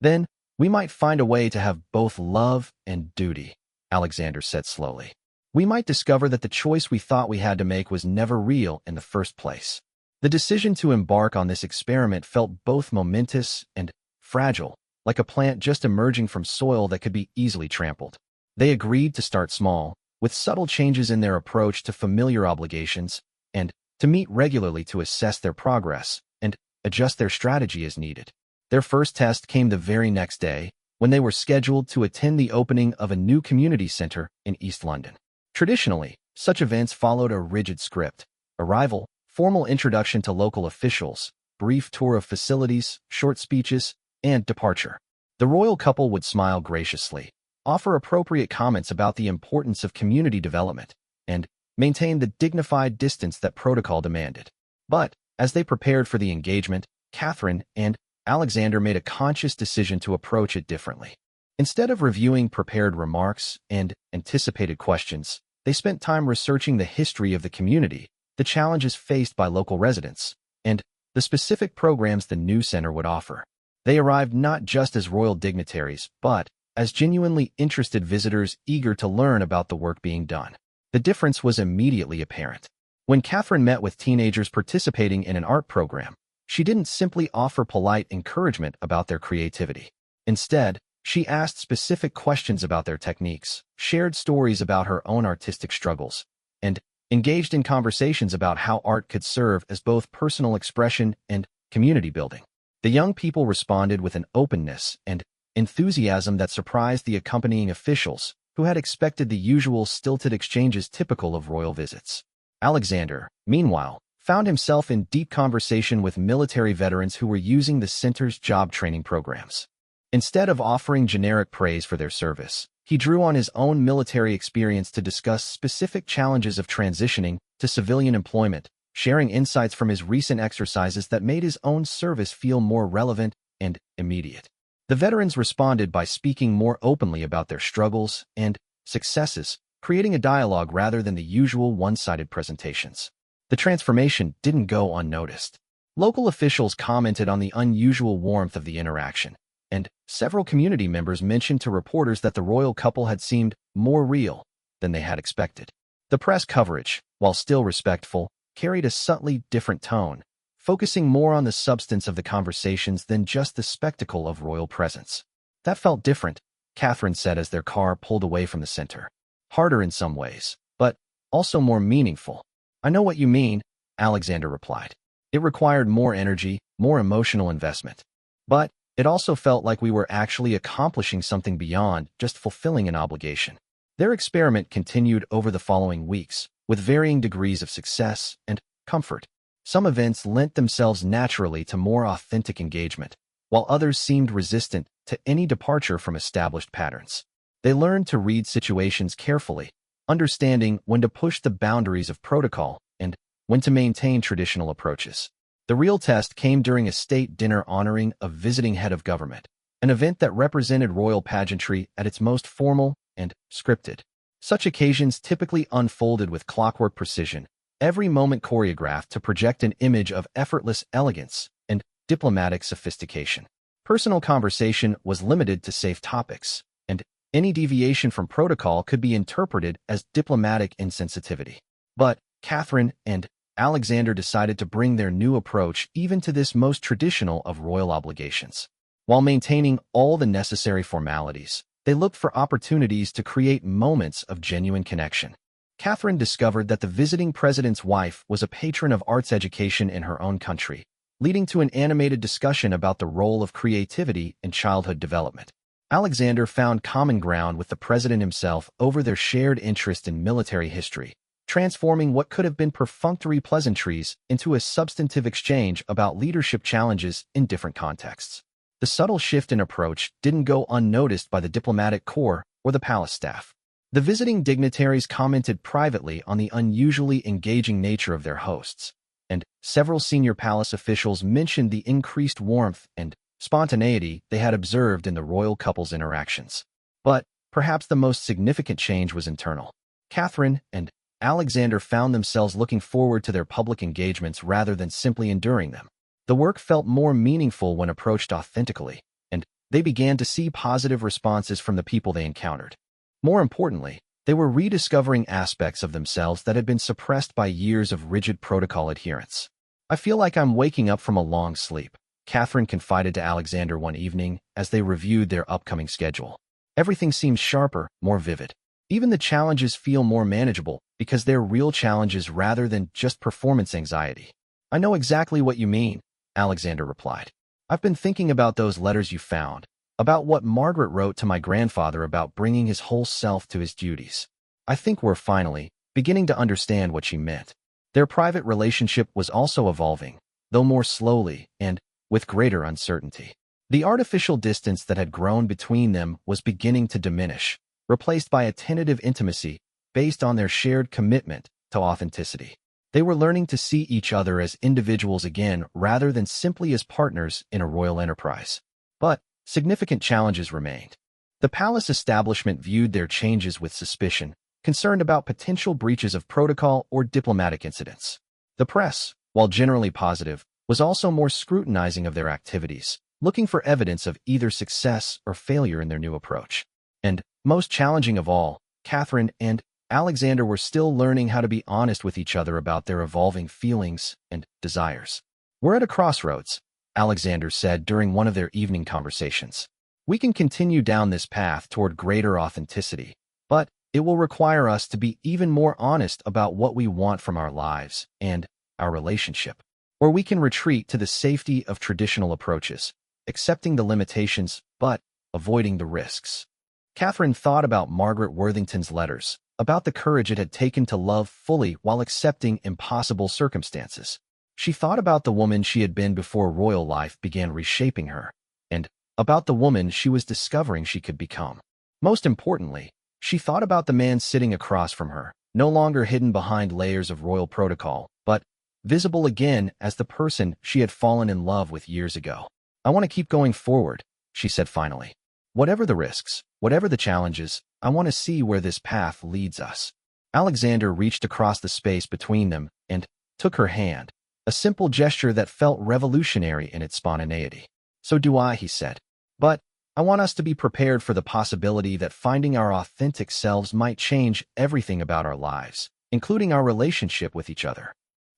then we might find a way to have both love and duty, Alexander said slowly. We might discover that the choice we thought we had to make was never real in the first place. The decision to embark on this experiment felt both momentous and fragile, like a plant just emerging from soil that could be easily trampled. They agreed to start small, with subtle changes in their approach to familiar obligations, and to meet regularly to assess their progress and adjust their strategy as needed. Their first test came the very next day, when they were scheduled to attend the opening of a new community center in East London. Traditionally, such events followed a rigid script: arrival, formal introduction to local officials, brief tour of facilities, short speeches, and departure. The royal couple would smile graciously, offer appropriate comments about the importance of community development, and maintain the dignified distance that protocol demanded. But, as they prepared for the engagement, Catherine and Alexander made a conscious decision to approach it differently. Instead of reviewing prepared remarks and anticipated questions, they spent time researching the history of the community, the challenges faced by local residents, and the specific programs the new center would offer. They arrived not just as royal dignitaries, but as genuinely interested visitors eager to learn about the work being done. The difference was immediately apparent. When Catherine met with teenagers participating in an art program, she didn't simply offer polite encouragement about their creativity. Instead, she asked specific questions about their techniques, shared stories about her own artistic struggles, and engaged in conversations about how art could serve as both personal expression and community building. The young people responded with an openness and enthusiasm that surprised the accompanying officials, who had expected the usual stilted exchanges typical of royal visits. Alexander, meanwhile, found himself in deep conversation with military veterans who were using the center's job training programs. Instead of offering generic praise for their service, he drew on his own military experience to discuss specific challenges of transitioning to civilian employment, sharing insights from his recent exercises that made his own service feel more relevant and immediate. The veterans responded by speaking more openly about their struggles and successes, creating a dialogue rather than the usual one-sided presentations. The transformation didn't go unnoticed. Local officials commented on the unusual warmth of the interaction, and several community members mentioned to reporters that the royal couple had seemed more real than they had expected. The press coverage, while still respectful, carried a subtly different tone, focusing more on the substance of the conversations than just the spectacle of royal presence. That felt different, Catherine said as their car pulled away from the center. Harder in some ways, but also more meaningful. I know what you mean, Alexander replied. It required more energy, more emotional investment. But it also felt like we were actually accomplishing something beyond just fulfilling an obligation. Their experiment continued over the following weeks, with varying degrees of success and comfort. Some events lent themselves naturally to more authentic engagement, while others seemed resistant to any departure from established patterns. They learned to read situations carefully, understanding when to push the boundaries of protocol and when to maintain traditional approaches. The real test came during a state dinner honoring a visiting head of government, an event that represented royal pageantry at its most formal and scripted. Such occasions typically unfolded with clockwork precision, every moment choreographed to project an image of effortless elegance and diplomatic sophistication. Personal conversation was limited to safe topics, and any deviation from protocol could be interpreted as diplomatic insensitivity. But Catherine and Alexander decided to bring their new approach even to this most traditional of royal obligations. While maintaining all the necessary formalities, they looked for opportunities to create moments of genuine connection. Catherine discovered that the visiting president's wife was a patron of arts education in her own country, leading to an animated discussion about the role of creativity in childhood development. Alexander found common ground with the president himself over their shared interest in military history, transforming what could have been perfunctory pleasantries into a substantive exchange about leadership challenges in different contexts. The subtle shift in approach didn't go unnoticed by the diplomatic corps or the palace staff. The visiting dignitaries commented privately on the unusually engaging nature of their hosts, and several senior palace officials mentioned the increased warmth and spontaneity they had observed in the royal couple's interactions. But perhaps the most significant change was internal. Catherine and Alexander found themselves looking forward to their public engagements rather than simply enduring them. The work felt more meaningful when approached authentically, and they began to see positive responses from the people they encountered. More importantly, they were rediscovering aspects of themselves that had been suppressed by years of rigid protocol adherence. I feel like I'm waking up from a long sleep, Catherine confided to Alexander one evening as they reviewed their upcoming schedule. Everything seems sharper, more vivid. Even the challenges feel more manageable because they're real challenges rather than just performance anxiety. I know exactly what you mean, Alexander replied. I've been thinking about those letters you found, about what Margaret wrote to my grandfather about bringing his whole self to his duties. I think we're finally beginning to understand what she meant. Their private relationship was also evolving, though more slowly and with greater uncertainty. The artificial distance that had grown between them was beginning to diminish, replaced by a tentative intimacy based on their shared commitment to authenticity. They were learning to see each other as individuals again rather than simply as partners in a royal enterprise. But significant challenges remained. The palace establishment viewed their changes with suspicion, concerned about potential breaches of protocol or diplomatic incidents. The press, while generally positive, was also more scrutinizing of their activities, looking for evidence of either success or failure in their new approach. And, most challenging of all, Catherine and Alexander were still learning how to be honest with each other about their evolving feelings and desires. "We're at a crossroads," Alexander said during one of their evening conversations. "We can continue down this path toward greater authenticity, but it will require us to be even more honest about what we want from our lives and our relationship. Or we can retreat to the safety of traditional approaches, accepting the limitations but avoiding the risks." Catherine thought about Margaret Worthington's letters, about the courage it had taken to love fully while accepting impossible circumstances. She thought about the woman she had been before royal life began reshaping her, and about the woman she was discovering she could become. Most importantly, she thought about the man sitting across from her, no longer hidden behind layers of royal protocol, but visible again as the person she had fallen in love with years ago. "I want to keep going forward," she said finally. "Whatever the risks, whatever the challenges, I want to see where this path leads us." Alexander reached across the space between them and took her hand, a simple gesture that felt revolutionary in its spontaneity. "So do I," he said. "But I want us to be prepared for the possibility that finding our authentic selves might change everything about our lives, including our relationship with each other."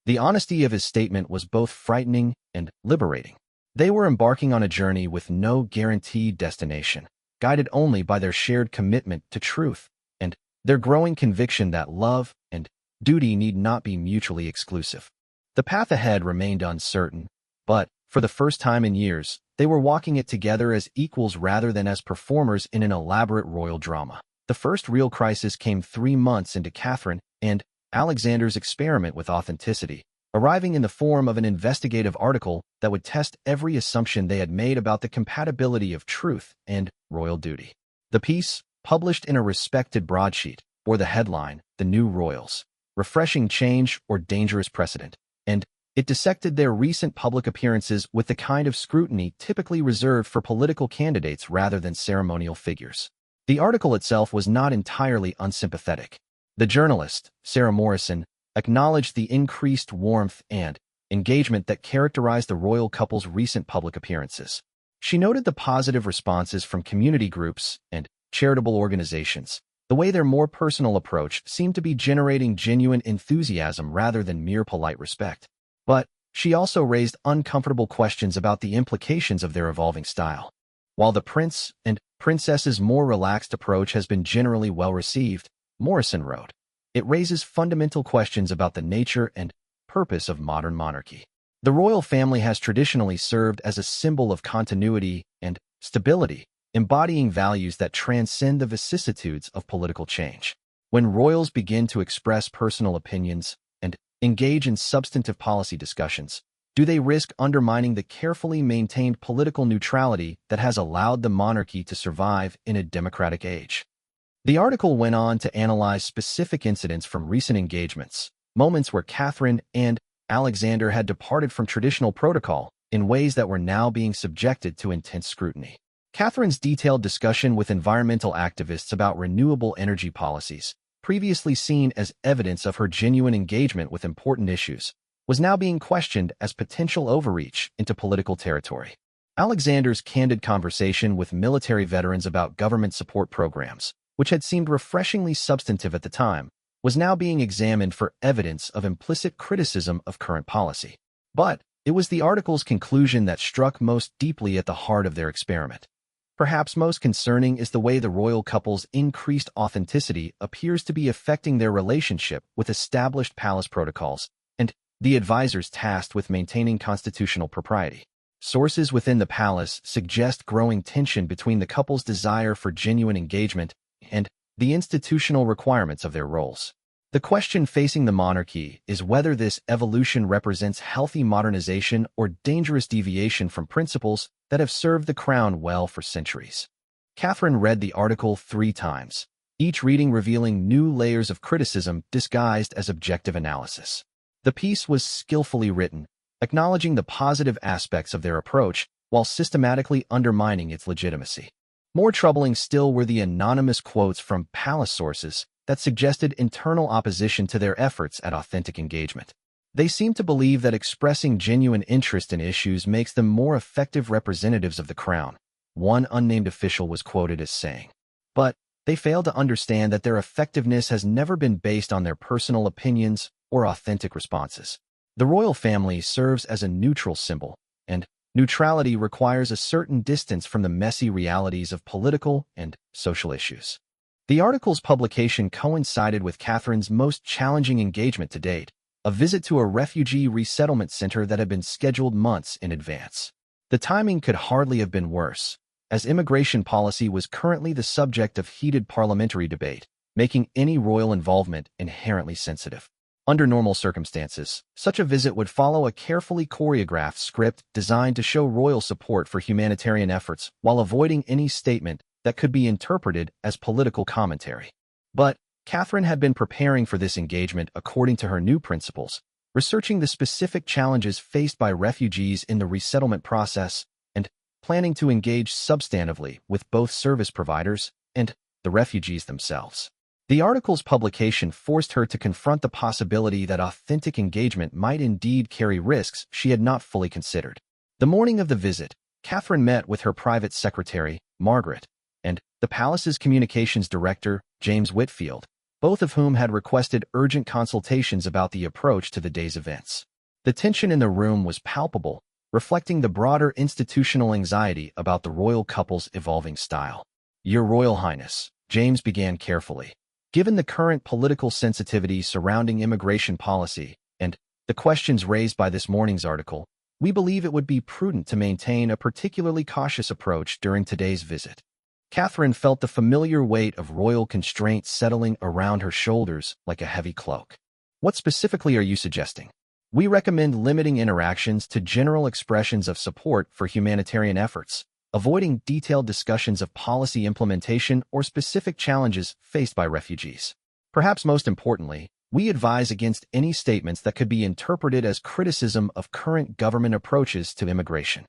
The honesty of his statement was both frightening and liberating. They were embarking on a journey with no guaranteed destination, guided only by their shared commitment to truth and their growing conviction that love and duty need not be mutually exclusive. The path ahead remained uncertain, but for the first time in years, they were walking it together as equals rather than as performers in an elaborate royal drama. The first real crisis came 3 months into Catherine and Alexander's experiment with authenticity, arriving in the form of an investigative article that would test every assumption they had made about the compatibility of truth and royal duty. The piece, published in a respected broadsheet, bore the headline, "The New Royals: Refreshing Change or Dangerous Precedent," and it dissected their recent public appearances with the kind of scrutiny typically reserved for political candidates rather than ceremonial figures. The article itself was not entirely unsympathetic. The journalist, Sarah Morrison, acknowledged the increased warmth and engagement that characterized the royal couple's recent public appearances. She noted the positive responses from community groups and charitable organizations, the way their more personal approach seemed to be generating genuine enthusiasm rather than mere polite respect. But she also raised uncomfortable questions about the implications of their evolving style. While the prince and princess's more relaxed approach has been generally well received, Morrison wrote, it raises fundamental questions about the nature and purpose of modern monarchy. The royal family has traditionally served as a symbol of continuity and stability, embodying values that transcend the vicissitudes of political change. When royals begin to express personal opinions and engage in substantive policy discussions, do they risk undermining the carefully maintained political neutrality that has allowed the monarchy to survive in a democratic age? The article went on to analyze specific incidents from recent engagements, moments where Catherine and Alexander had departed from traditional protocol in ways that were now being subjected to intense scrutiny. Catherine's detailed discussion with environmental activists about renewable energy policies, previously seen as evidence of her genuine engagement with important issues, was now being questioned as potential overreach into political territory. Alexander's candid conversation with military veterans about government support programs, which had seemed refreshingly substantive at the time, was now being examined for evidence of implicit criticism of current policy. But it was the article's conclusion that struck most deeply at the heart of their experiment. Perhaps most concerning is the way the royal couple's increased authenticity appears to be affecting their relationship with established palace protocols and the advisors tasked with maintaining constitutional propriety. Sources within the palace suggest growing tension between the couple's desire for genuine engagement and the institutional requirements of their roles. The question facing the monarchy is whether this evolution represents healthy modernization or dangerous deviation from principles that have served the crown well for centuries. Catherine read the article 3 times, each reading revealing new layers of criticism disguised as objective analysis. The piece was skillfully written, acknowledging the positive aspects of their approach while systematically undermining its legitimacy. More troubling still were the anonymous quotes from palace sources that suggested internal opposition to their efforts at authentic engagement. They seem to believe that expressing genuine interest in issues makes them more effective representatives of the crown, one unnamed official was quoted as saying. But they fail to understand that their effectiveness has never been based on their personal opinions or authentic responses. The royal family serves as a neutral symbol, and neutrality requires a certain distance from the messy realities of political and social issues. The article's publication coincided with Catherine's most challenging engagement to date, a visit to a refugee resettlement center that had been scheduled months in advance. The timing could hardly have been worse, as immigration policy was currently the subject of heated parliamentary debate, making any royal involvement inherently sensitive. Under normal circumstances, such a visit would follow a carefully choreographed script designed to show royal support for humanitarian efforts while avoiding any statement that could be interpreted as political commentary. But Catherine had been preparing for this engagement according to her new principles, researching the specific challenges faced by refugees in the resettlement process and planning to engage substantively with both service providers and the refugees themselves. The article's publication forced her to confront the possibility that authentic engagement might indeed carry risks she had not fully considered. The morning of the visit, Catherine met with her private secretary, Margaret, and the palace's communications director, James Whitfield, both of whom had requested urgent consultations about the approach to the day's events. The tension in the room was palpable, reflecting the broader institutional anxiety about the royal couple's evolving style. "Your Royal Highness," James began carefully. "Given the current political sensitivity surrounding immigration policy and the questions raised by this morning's article, we believe it would be prudent to maintain a particularly cautious approach during today's visit." Catherine felt the familiar weight of royal constraint settling around her shoulders like a heavy cloak. "What specifically are you suggesting?" "We recommend limiting interactions to general expressions of support for humanitarian efforts, avoiding detailed discussions of policy implementation or specific challenges faced by refugees. Perhaps most importantly, we advise against any statements that could be interpreted as criticism of current government approaches to immigration."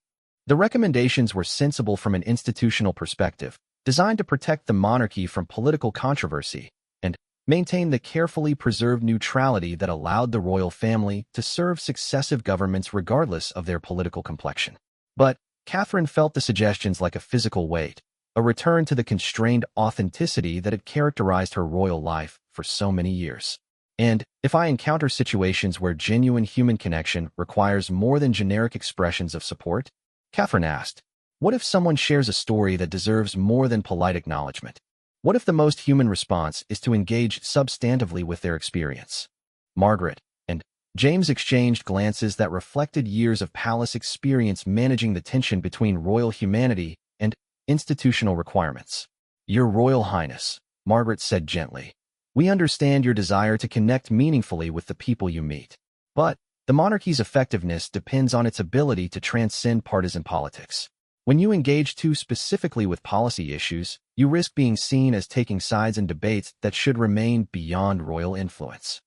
The recommendations were sensible from an institutional perspective, designed to protect the monarchy from political controversy and maintain the carefully preserved neutrality that allowed the royal family to serve successive governments regardless of their political complexion. But Catherine felt the suggestions like a physical weight, a return to the constrained authenticity that had characterized her royal life for so many years. "And if I encounter situations where genuine human connection requires more than generic expressions of support?" Catherine asked. "What if someone shares a story that deserves more than polite acknowledgement? What if the most human response is to engage substantively with their experience?" Margaret and James exchanged glances that reflected years of palace experience managing the tension between royal humanity and institutional requirements. "Your Royal Highness," Margaret said gently, "we understand your desire to connect meaningfully with the people you meet. But the monarchy's effectiveness depends on its ability to transcend partisan politics. When you engage too specifically with policy issues, you risk being seen as taking sides in debates that should remain beyond royal influence."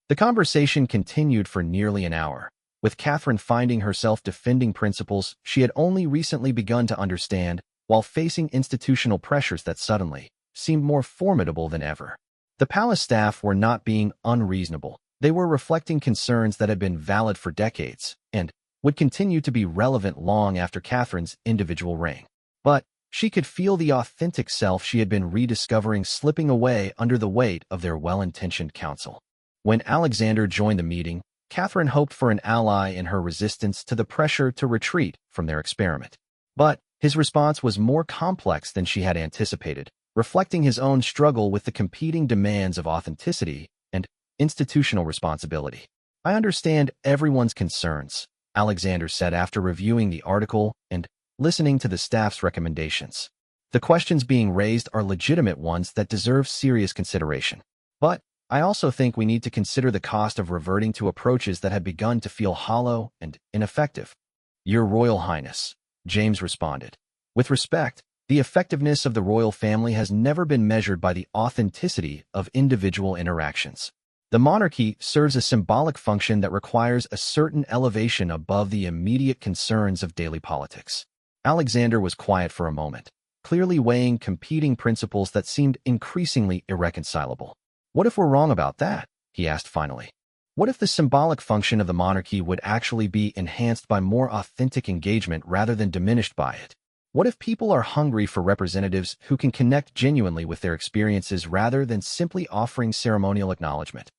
The conversation continued for nearly an hour, with Catherine finding herself defending principles she had only recently begun to understand while facing institutional pressures that suddenly seemed more formidable than ever. The palace staff were not being unreasonable. They were reflecting concerns that had been valid for decades and would continue to be relevant long after Catherine's individual reign. But she could feel the authentic self she had been rediscovering slipping away under the weight of their well-intentioned counsel. When Alexander joined the meeting, Catherine hoped for an ally in her resistance to the pressure to retreat from their experiment. But his response was more complex than she had anticipated, reflecting his own struggle with the competing demands of authenticity and institutional responsibility. "I understand everyone's concerns," Alexander said after reviewing the article and listening to the staff's recommendations. "The questions being raised are legitimate ones that deserve serious consideration. But I also think we need to consider the cost of reverting to approaches that have begun to feel hollow and ineffective. Your Royal Highness, James responded. With respect, the effectiveness of the royal family has never been measured by the authenticity of individual interactions. The monarchy serves a symbolic function that requires a certain elevation above the immediate concerns of daily politics. Alexander was quiet for a moment, clearly weighing competing principles that seemed increasingly irreconcilable. What if we're wrong about that? He asked finally. What if the symbolic function of the monarchy would actually be enhanced by more authentic engagement rather than diminished by it? What if people are hungry for representatives who can connect genuinely with their experiences rather than simply offering ceremonial acknowledgement?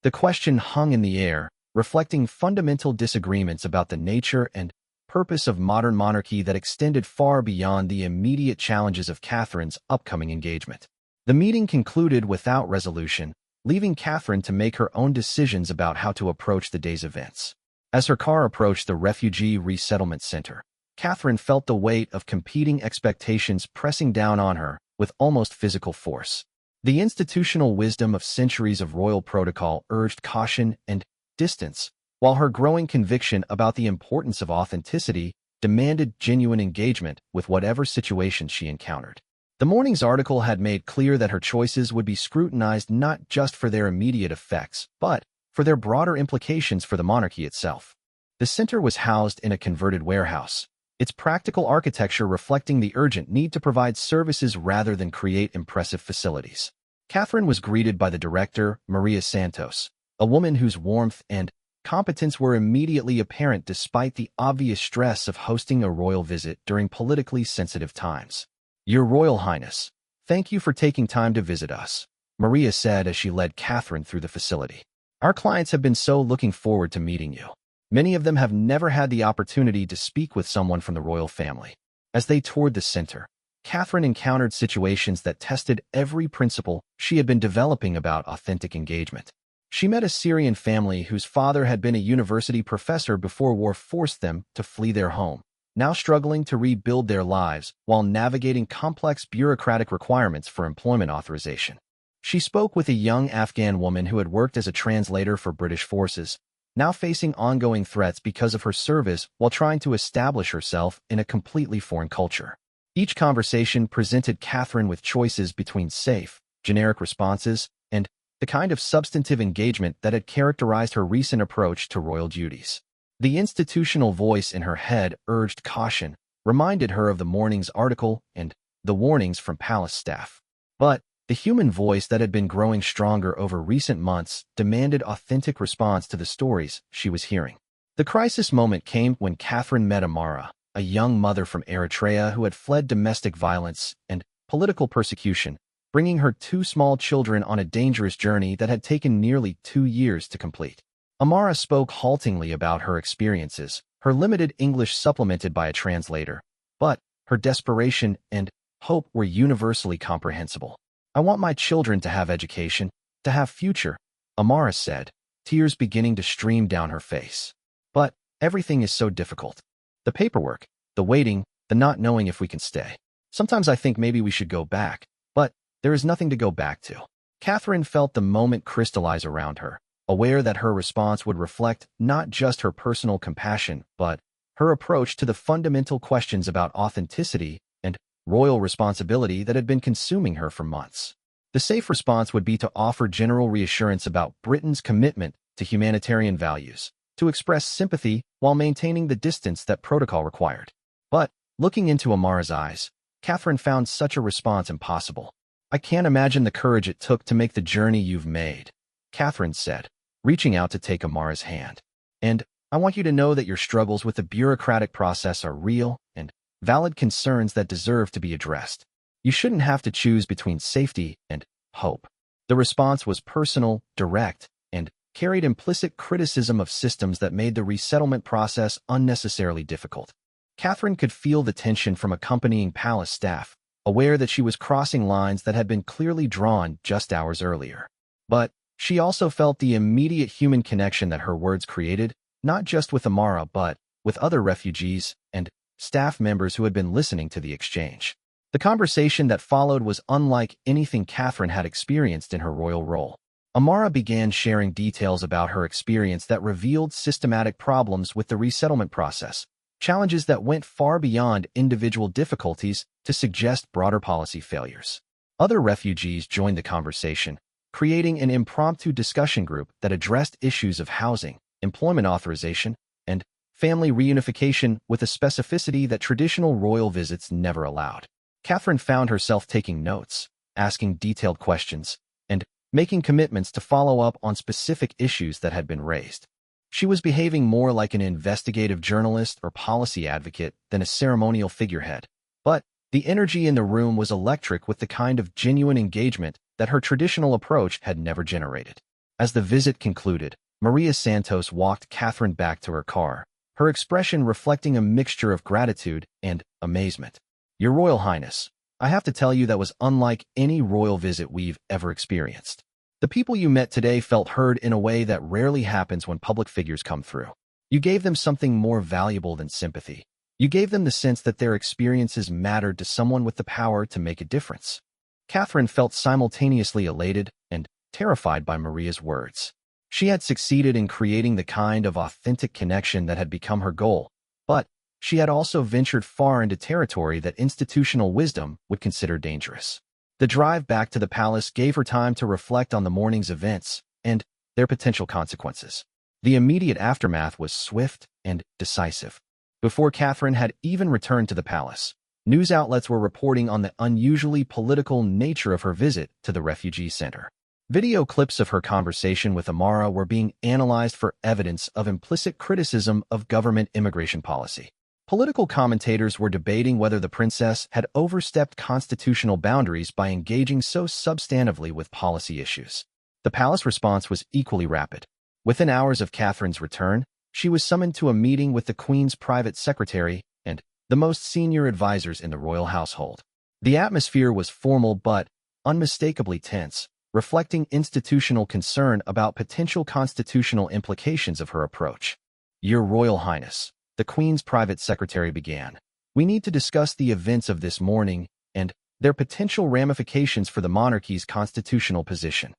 The question hung in the air, reflecting fundamental disagreements about the nature and purpose of modern monarchy that extended far beyond the immediate challenges of Catherine's upcoming engagement. The meeting concluded without resolution, leaving Catherine to make her own decisions about how to approach the day's events. As her car approached the refugee resettlement center, Catherine felt the weight of competing expectations pressing down on her with almost physical force. The institutional wisdom of centuries of royal protocol urged caution and distance, while her growing conviction about the importance of authenticity demanded genuine engagement with whatever situation she encountered. The morning's article had made clear that her choices would be scrutinized not just for their immediate effects, but for their broader implications for the monarchy itself. The center was housed in a converted warehouse, its practical architecture reflecting the urgent need to provide services rather than create impressive facilities. Catherine was greeted by the director, Maria Santos, a woman whose warmth and competence were immediately apparent despite the obvious stress of hosting a royal visit during politically sensitive times. Your Royal Highness, thank you for taking time to visit us, Maria said as she led Catherine through the facility. Our clients have been so looking forward to meeting you. Many of them have never had the opportunity to speak with someone from the royal family. As they toured the center, Catherine encountered situations that tested every principle she had been developing about authentic engagement. She met a Syrian family whose father had been a university professor before war forced them to flee their home, now struggling to rebuild their lives while navigating complex bureaucratic requirements for employment authorization. She spoke with a young Afghan woman who had worked as a translator for British forces, now facing ongoing threats because of her service while trying to establish herself in a completely foreign culture. Each conversation presented Catherine with choices between safe, generic responses and the kind of substantive engagement that had characterized her recent approach to royal duties. The institutional voice in her head urged caution, reminded her of the morning's article and the warnings from palace staff. But the human voice that had been growing stronger over recent months demanded authentic response to the stories she was hearing. The crisis moment came when Catherine met Amara, a young mother from Eritrea who had fled domestic violence and political persecution, bringing her two small children on a dangerous journey that had taken nearly 2 years to complete. Amara spoke haltingly about her experiences, her limited English supplemented by a translator, but her desperation and hope were universally comprehensible. I want my children to have education, to have future, Amara said, tears beginning to stream down her face. But everything is so difficult. The paperwork, the waiting, the not knowing if we can stay. Sometimes I think maybe we should go back, but there is nothing to go back to. Catherine felt the moment crystallize around her, aware that her response would reflect not just her personal compassion, but her approach to the fundamental questions about authenticity and royal responsibility that had been consuming her for months. The safe response would be to offer general reassurance about Britain's commitment to humanitarian values, to express sympathy while maintaining the distance that protocol required. But, looking into Amara's eyes, Catherine found such a response impossible. I can't imagine the courage it took to make the journey you've made, Catherine said, reaching out to take Amara's hand. And I want you to know that your struggles with the bureaucratic process are real and valid concerns that deserve to be addressed. You shouldn't have to choose between safety and hope. The response was personal, direct, and carried implicit criticism of systems that made the resettlement process unnecessarily difficult. Catherine could feel the tension from accompanying palace staff, aware that she was crossing lines that had been clearly drawn just hours earlier. But she also felt the immediate human connection that her words created, not just with Amara but with other refugees and staff members who had been listening to the exchange. The conversation that followed was unlike anything Catherine had experienced in her royal role. Amara began sharing details about her experience that revealed systematic problems with the resettlement process, challenges that went far beyond individual difficulties to suggest broader policy failures. Other refugees joined the conversation, creating an impromptu discussion group that addressed issues of housing, employment authorization, and family reunification with a specificity that traditional royal visits never allowed. Catherine found herself taking notes, asking detailed questions, and making commitments to follow up on specific issues that had been raised. She was behaving more like an investigative journalist or policy advocate than a ceremonial figurehead, but the energy in the room was electric with the kind of genuine engagement that her traditional approach had never generated. As the visit concluded, Maria Santos walked Catherine back to her car, her expression reflecting a mixture of gratitude and amazement. "Your Royal Highness, I have to tell you that was unlike any royal visit we've ever experienced. The people you met today felt heard in a way that rarely happens when public figures come through. You gave them something more valuable than sympathy. You gave them the sense that their experiences mattered to someone with the power to make a difference." Catherine felt simultaneously elated and terrified by Maria's words. She had succeeded in creating the kind of authentic connection that had become her goal, but she had also ventured far into territory that institutional wisdom would consider dangerous. The drive back to the palace gave her time to reflect on the morning's events and their potential consequences. The immediate aftermath was swift and decisive. Before Catherine had even returned to the palace, news outlets were reporting on the unusually political nature of her visit to the refugee center. Video clips of her conversation with Amara were being analyzed for evidence of implicit criticism of government immigration policy. Political commentators were debating whether the princess had overstepped constitutional boundaries by engaging so substantively with policy issues. The palace response was equally rapid. Within hours of Catherine's return, she was summoned to a meeting with the Queen's private secretary and the most senior advisors in the royal household. The atmosphere was formal but unmistakably tense, reflecting institutional concern about potential constitutional implications of her approach. "Your Royal Highness," the Queen's private secretary began, "we need to discuss the events of this morning and their potential ramifications for the monarchy's constitutional position."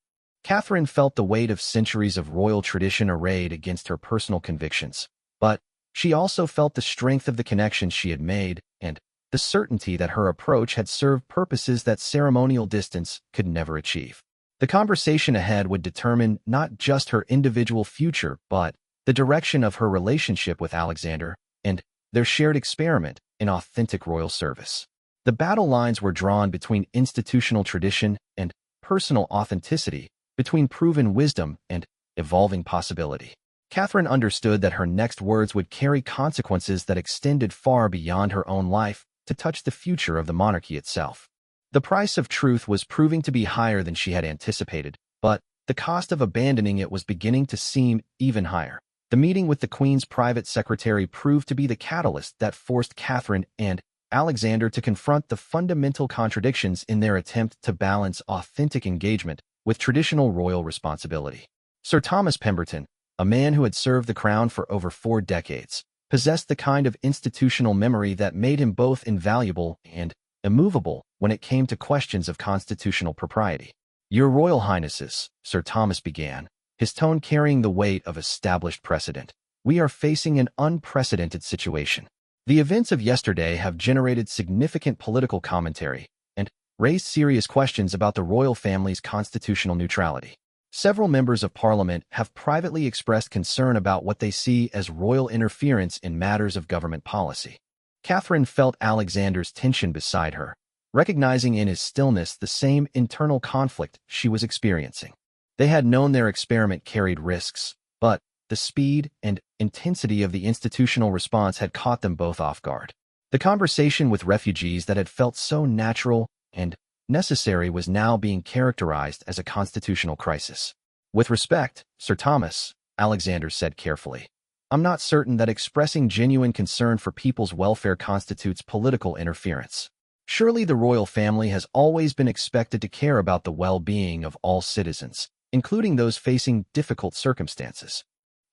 Catherine felt the weight of centuries of royal tradition arrayed against her personal convictions, but she also felt the strength of the connections she had made and the certainty that her approach had served purposes that ceremonial distance could never achieve. The conversation ahead would determine not just her individual future, but the direction of her relationship with Alexander and their shared experiment in authentic royal service. The battle lines were drawn between institutional tradition and personal authenticity, between proven wisdom and evolving possibility. Catherine understood that her next words would carry consequences that extended far beyond her own life to touch the future of the monarchy itself. The price of truth was proving to be higher than she had anticipated, but the cost of abandoning it was beginning to seem even higher. The meeting with the Queen's private secretary proved to be the catalyst that forced Catherine and Alexander to confront the fundamental contradictions in their attempt to balance authentic engagement with traditional royal responsibility. Sir Thomas Pemberton, a man who had served the crown for over 4 decades, possessed the kind of institutional memory that made him both invaluable and immovable when it came to questions of constitutional propriety. "Your Royal Highnesses," Sir Thomas began, his tone carrying the weight of established precedent, "we are facing an unprecedented situation. The events of yesterday have generated significant political commentary and raised serious questions about the royal family's constitutional neutrality. Several members of Parliament have privately expressed concern about what they see as royal interference in matters of government policy." Catherine felt Alexander's tension beside her, recognizing in his stillness the same internal conflict she was experiencing. They had known their experiment carried risks, but the speed and intensity of the institutional response had caught them both off guard. The conversation with refugees that had felt so natural and necessary was now being characterized as a constitutional crisis. "With respect, Sir Thomas," Alexander said carefully, "I'm not certain that expressing genuine concern for people's welfare constitutes political interference. Surely the royal family has always been expected to care about the well-being of all citizens, including those facing difficult circumstances."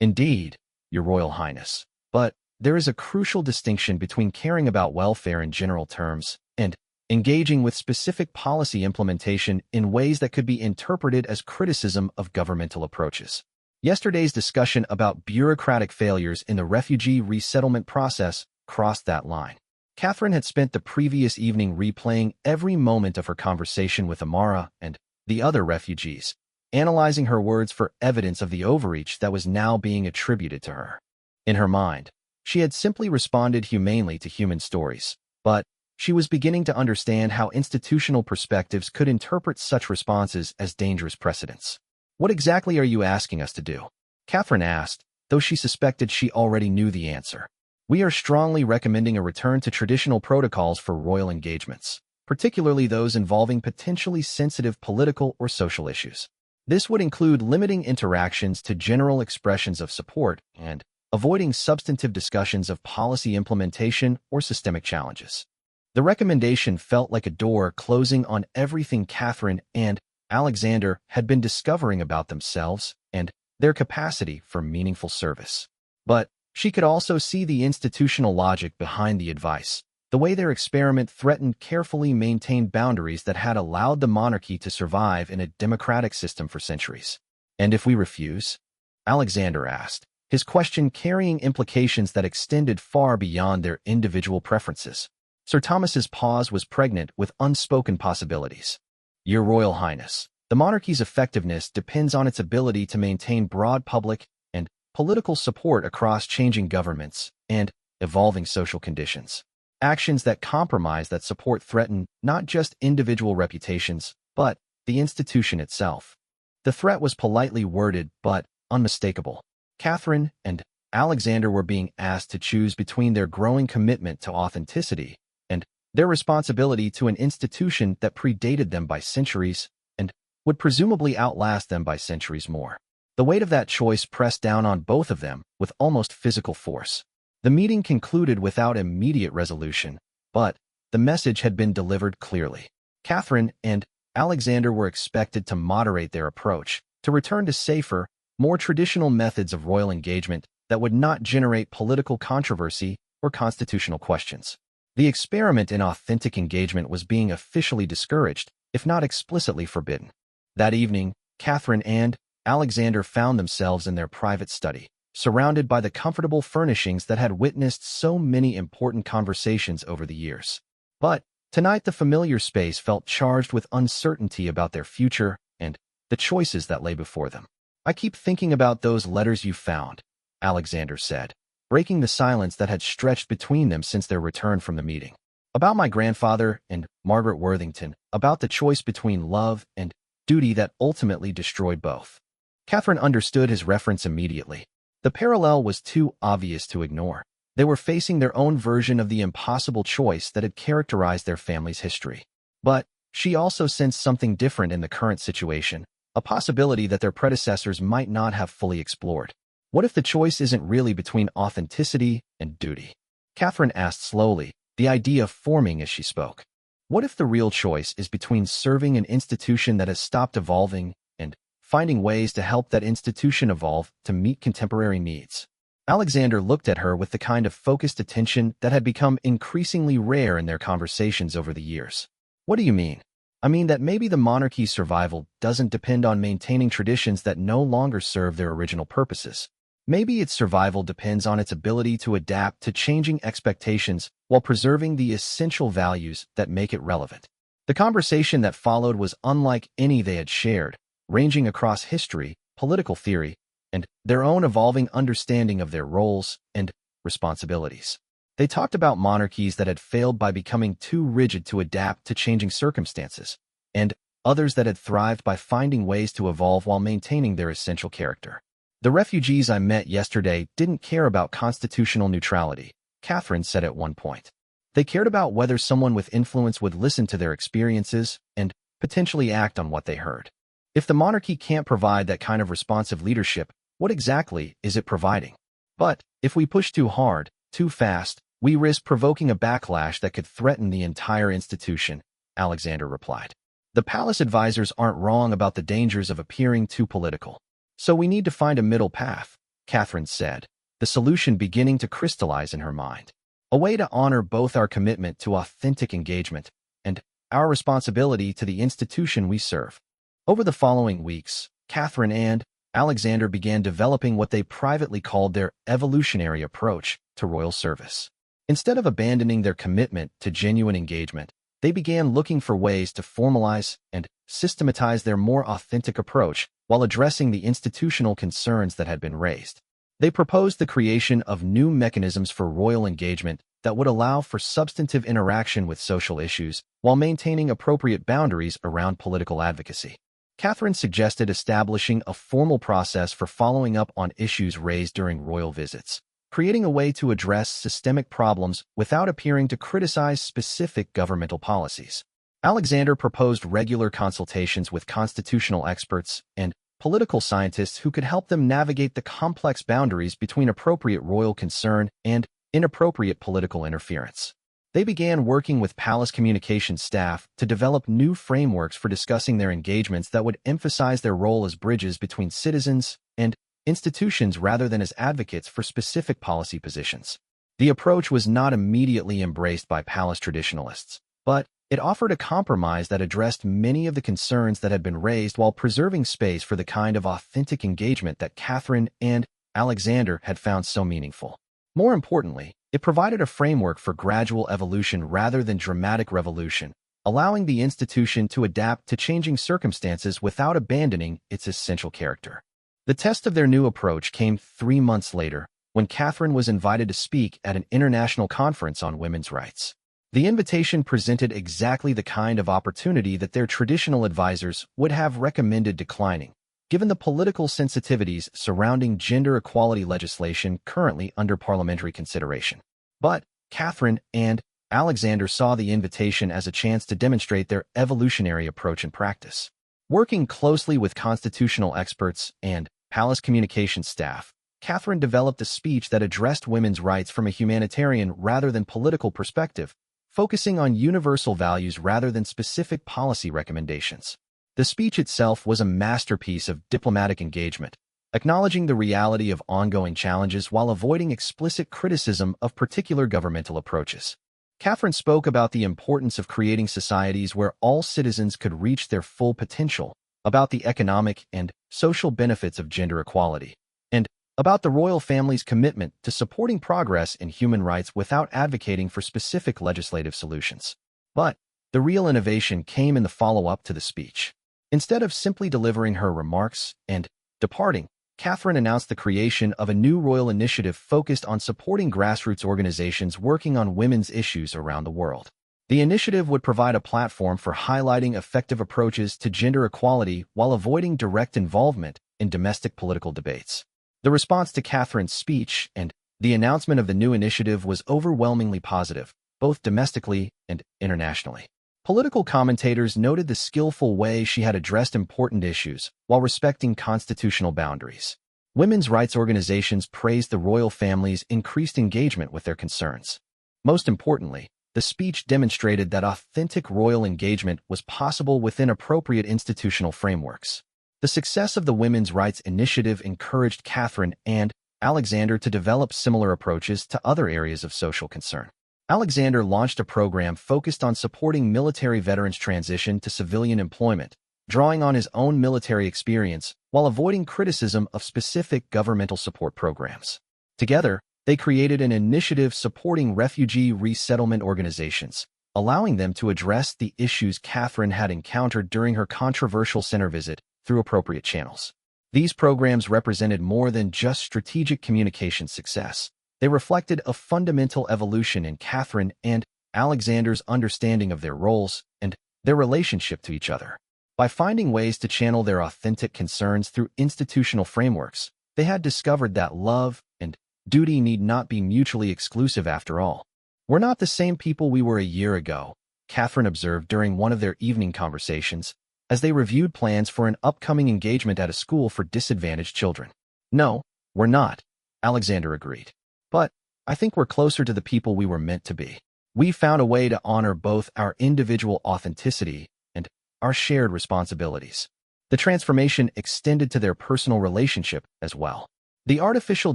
"Indeed, Your Royal Highness, but there is a crucial distinction between caring about welfare in general terms and engaging with specific policy implementation in ways that could be interpreted as criticism of governmental approaches. Yesterday's discussion about bureaucratic failures in the refugee resettlement process crossed that line. Catherine had spent the previous evening replaying every moment of her conversation with Amara and the other refugees, analyzing her words for evidence of the overreach that was now being attributed to her. In her mind, she had simply responded humanely to human stories, but she was beginning to understand how institutional perspectives could interpret such responses as dangerous precedents. "What exactly are you asking us to do?" Catherine asked, though she suspected she already knew the answer. "We are strongly recommending a return to traditional protocols for royal engagements, particularly those involving potentially sensitive political or social issues. This would include limiting interactions to general expressions of support and avoiding substantive discussions of policy implementation or systemic challenges." The recommendation felt like a door closing on everything Catherine and Alexander had been discovering about themselves and their capacity for meaningful service. But she could also see the institutional logic behind the advice, the way their experiment threatened carefully maintained boundaries that had allowed the monarchy to survive in a democratic system for centuries. "And if we refuse?" Alexander asked, his question carrying implications that extended far beyond their individual preferences. Sir Thomas's pause was pregnant with unspoken possibilities. "Your Royal Highness, the monarchy's effectiveness depends on its ability to maintain broad public and political support across changing governments and evolving social conditions. Actions that compromise that support threaten not just individual reputations, but the institution itself." The threat was politely worded but unmistakable. Catherine and Alexander were being asked to choose between their growing commitment to authenticity and their responsibility to an institution that predated them by centuries and would presumably outlast them by centuries more. The weight of that choice pressed down on both of them with almost physical force. The meeting concluded without immediate resolution, but the message had been delivered clearly. Catherine and Alexander were expected to moderate their approach, to return to safer, more traditional methods of royal engagement that would not generate political controversy or constitutional questions. The experiment in authentic engagement was being officially discouraged, if not explicitly forbidden. That evening, Catherine and Alexander found themselves in their private study, surrounded by the comfortable furnishings that had witnessed so many important conversations over the years. But tonight the familiar space felt charged with uncertainty about their future and the choices that lay before them. "I keep thinking about those letters you found," Alexander said, breaking the silence that had stretched between them since their return from the meeting. "About my grandfather and Margaret Worthington, about the choice between love and duty that ultimately destroyed both." Catherine understood his reference immediately. The parallel was too obvious to ignore. They were facing their own version of the impossible choice that had characterized their family's history. But she also sensed something different in the current situation, a possibility that their predecessors might not have fully explored. What if the choice isn't really between authenticity and duty? Catherine asked slowly, the idea forming as she spoke. What if the real choice is between serving an institution that has stopped evolving and finding ways to help that institution evolve to meet contemporary needs? Alexander looked at her with the kind of focused attention that had become increasingly rare in their conversations over the years. "What do you mean?" "I mean that maybe the monarchy's survival doesn't depend on maintaining traditions that no longer serve their original purposes. Maybe its survival depends on its ability to adapt to changing expectations while preserving the essential values that make it relevant." The conversation that followed was unlike any they had shared, ranging across history, political theory, and their own evolving understanding of their roles and responsibilities. They talked about monarchies that had failed by becoming too rigid to adapt to changing circumstances, and others that had thrived by finding ways to evolve while maintaining their essential character. "The refugees I met yesterday didn't care about constitutional neutrality," Catherine said at one point. "They cared about whether someone with influence would listen to their experiences and potentially act on what they heard. If the monarchy can't provide that kind of responsive leadership, what exactly is it providing? But if we push too hard, too fast, we risk provoking a backlash that could threaten the entire institution," Alexander replied. "The palace advisors aren't wrong about the dangers of appearing too political. So we need to find a middle path," Catherine said, the solution beginning to crystallize in her mind. "A way to honor both our commitment to authentic engagement and our responsibility to the institution we serve. Over the following weeks, Catherine and Alexander began developing what they privately called their evolutionary approach to royal service. Instead of abandoning their commitment to genuine engagement, they began looking for ways to formalize and systematize their more authentic approach while addressing the institutional concerns that had been raised. They proposed the creation of new mechanisms for royal engagement that would allow for substantive interaction with social issues while maintaining appropriate boundaries around political advocacy. Catherine suggested establishing a formal process for following up on issues raised during royal visits, creating a way to address systemic problems without appearing to criticize specific governmental policies. Alexander proposed regular consultations with constitutional experts and political scientists who could help them navigate the complex boundaries between appropriate royal concern and inappropriate political interference. They began working with palace communications staff to develop new frameworks for discussing their engagements that would emphasize their role as bridges between citizens and institutions rather than as advocates for specific policy positions. The approach was not immediately embraced by palace traditionalists, but it offered a compromise that addressed many of the concerns that had been raised while preserving space for the kind of authentic engagement that Catherine and Alexander had found so meaningful. More importantly, it provided a framework for gradual evolution rather than dramatic revolution, allowing the institution to adapt to changing circumstances without abandoning its essential character. The test of their new approach came 3 months later, when Catherine was invited to speak at an international conference on women's rights. The invitation presented exactly the kind of opportunity that their traditional advisors would have recommended declining, given the political sensitivities surrounding gender equality legislation currently under parliamentary consideration. But Catherine and Alexander saw the invitation as a chance to demonstrate their evolutionary approach in practice. Working closely with constitutional experts and palace communications staff, Catherine developed a speech that addressed women's rights from a humanitarian rather than political perspective, focusing on universal values rather than specific policy recommendations. The speech itself was a masterpiece of diplomatic engagement, acknowledging the reality of ongoing challenges while avoiding explicit criticism of particular governmental approaches. Catherine spoke about the importance of creating societies where all citizens could reach their full potential, about the economic and social benefits of gender equality, and about the royal family's commitment to supporting progress in human rights without advocating for specific legislative solutions. But the real innovation came in the follow-up to the speech. Instead of simply delivering her remarks and departing, Catherine announced the creation of a new royal initiative focused on supporting grassroots organizations working on women's issues around the world. The initiative would provide a platform for highlighting effective approaches to gender equality while avoiding direct involvement in domestic political debates. The response to Catherine's speech and the announcement of the new initiative was overwhelmingly positive, both domestically and internationally. Political commentators noted the skillful way she had addressed important issues while respecting constitutional boundaries. Women's rights organizations praised the royal family's increased engagement with their concerns. Most importantly, the speech demonstrated that authentic royal engagement was possible within appropriate institutional frameworks. The success of the Women's Rights Initiative encouraged Catherine and Alexander to develop similar approaches to other areas of social concern. Alexander launched a program focused on supporting military veterans' transition to civilian employment, drawing on his own military experience while avoiding criticism of specific governmental support programs. Together, they created an initiative supporting refugee resettlement organizations, allowing them to address the issues Catherine had encountered during her controversial center visit through appropriate channels. These programs represented more than just strategic communication success. They reflected a fundamental evolution in Catherine and Alexander's understanding of their roles and their relationship to each other. By finding ways to channel their authentic concerns through institutional frameworks, they had discovered that love and duty need not be mutually exclusive after all. "We're not the same people we were a year ago," Catherine observed during one of their evening conversations, as they reviewed plans for an upcoming engagement at a school for disadvantaged children. "No, we're not," Alexander agreed. "But I think we're closer to the people we were meant to be. We found a way to honor both our individual authenticity and our shared responsibilities." The transformation extended to their personal relationship as well. The artificial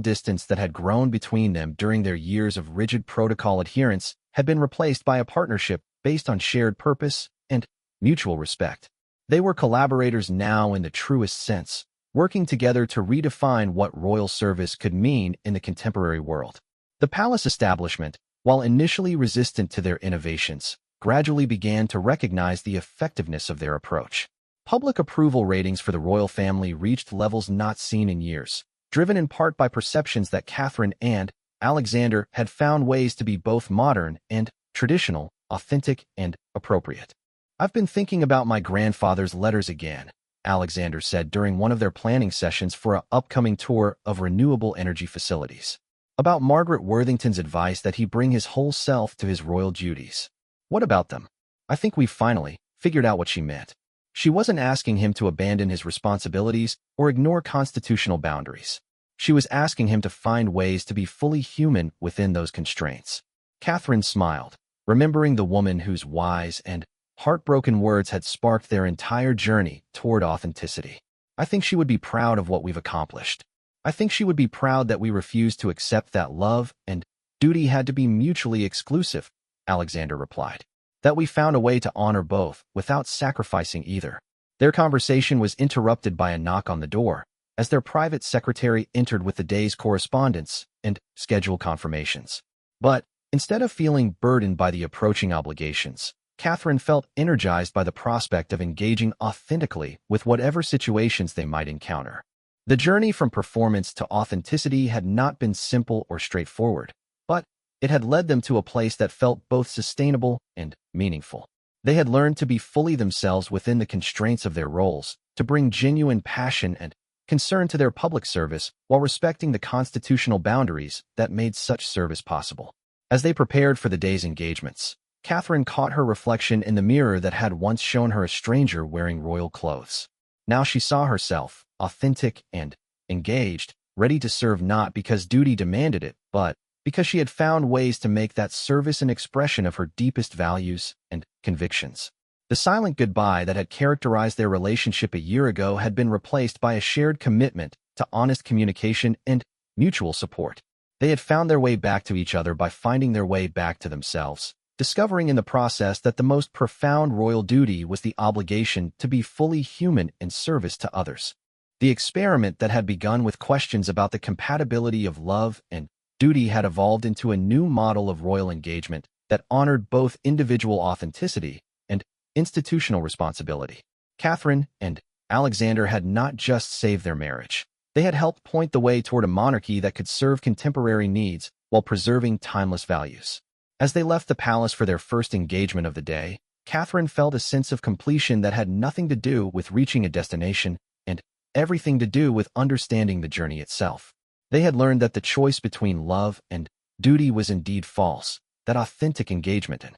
distance that had grown between them during their years of rigid protocol adherence had been replaced by a partnership based on shared purpose and mutual respect. They were collaborators now in the truest sense, working together to redefine what royal service could mean in the contemporary world. The palace establishment, while initially resistant to their innovations, gradually began to recognize the effectiveness of their approach. Public approval ratings for the royal family reached levels not seen in years, driven in part by perceptions that Catherine and Alexander had found ways to be both modern and traditional, authentic and appropriate. "I've been thinking about my grandfather's letters again," Alexander said during one of their planning sessions for an upcoming tour of renewable energy facilities. About Margaret Worthington's advice that he bring his whole self to his royal duties. "What about them? I think we've finally figured out what she meant. She wasn't asking him to abandon his responsibilities or ignore constitutional boundaries. She was asking him to find ways to be fully human within those constraints." Catherine smiled, remembering the woman whose wise and heartbroken words had sparked their entire journey toward authenticity. "I think she would be proud of what we've accomplished. I think she would be proud that we refused to accept that love and duty had to be mutually exclusive," Alexander replied. "That we found a way to honor both without sacrificing either." Their conversation was interrupted by a knock on the door, as their private secretary entered with the day's correspondence and schedule confirmations. But instead of feeling burdened by the approaching obligations, Catherine felt energized by the prospect of engaging authentically with whatever situations they might encounter. The journey from performance to authenticity had not been simple or straightforward, but it had led them to a place that felt both sustainable and meaningful. They had learned to be fully themselves within the constraints of their roles, to bring genuine passion and concern to their public service while respecting the constitutional boundaries that made such service possible. As they prepared for the day's engagements, Catherine caught her reflection in the mirror that had once shown her a stranger wearing royal clothes. Now she saw herself, authentic and engaged, ready to serve not because duty demanded it, but because she had found ways to make that service an expression of her deepest values and convictions. The silent goodbye that had characterized their relationship a year ago had been replaced by a shared commitment to honest communication and mutual support. They had found their way back to each other by finding their way back to themselves, discovering in the process that the most profound royal duty was the obligation to be fully human in service to others. The experiment that had begun with questions about the compatibility of love and duty had evolved into a new model of royal engagement that honored both individual authenticity and institutional responsibility. Catherine and Alexander had not just saved their marriage. They had helped point the way toward a monarchy that could serve contemporary needs while preserving timeless values. As they left the palace for their first engagement of the day, Catherine felt a sense of completion that had nothing to do with reaching a destination and everything to do with understanding the journey itself. They had learned that the choice between love and duty was indeed false, that authentic engagement and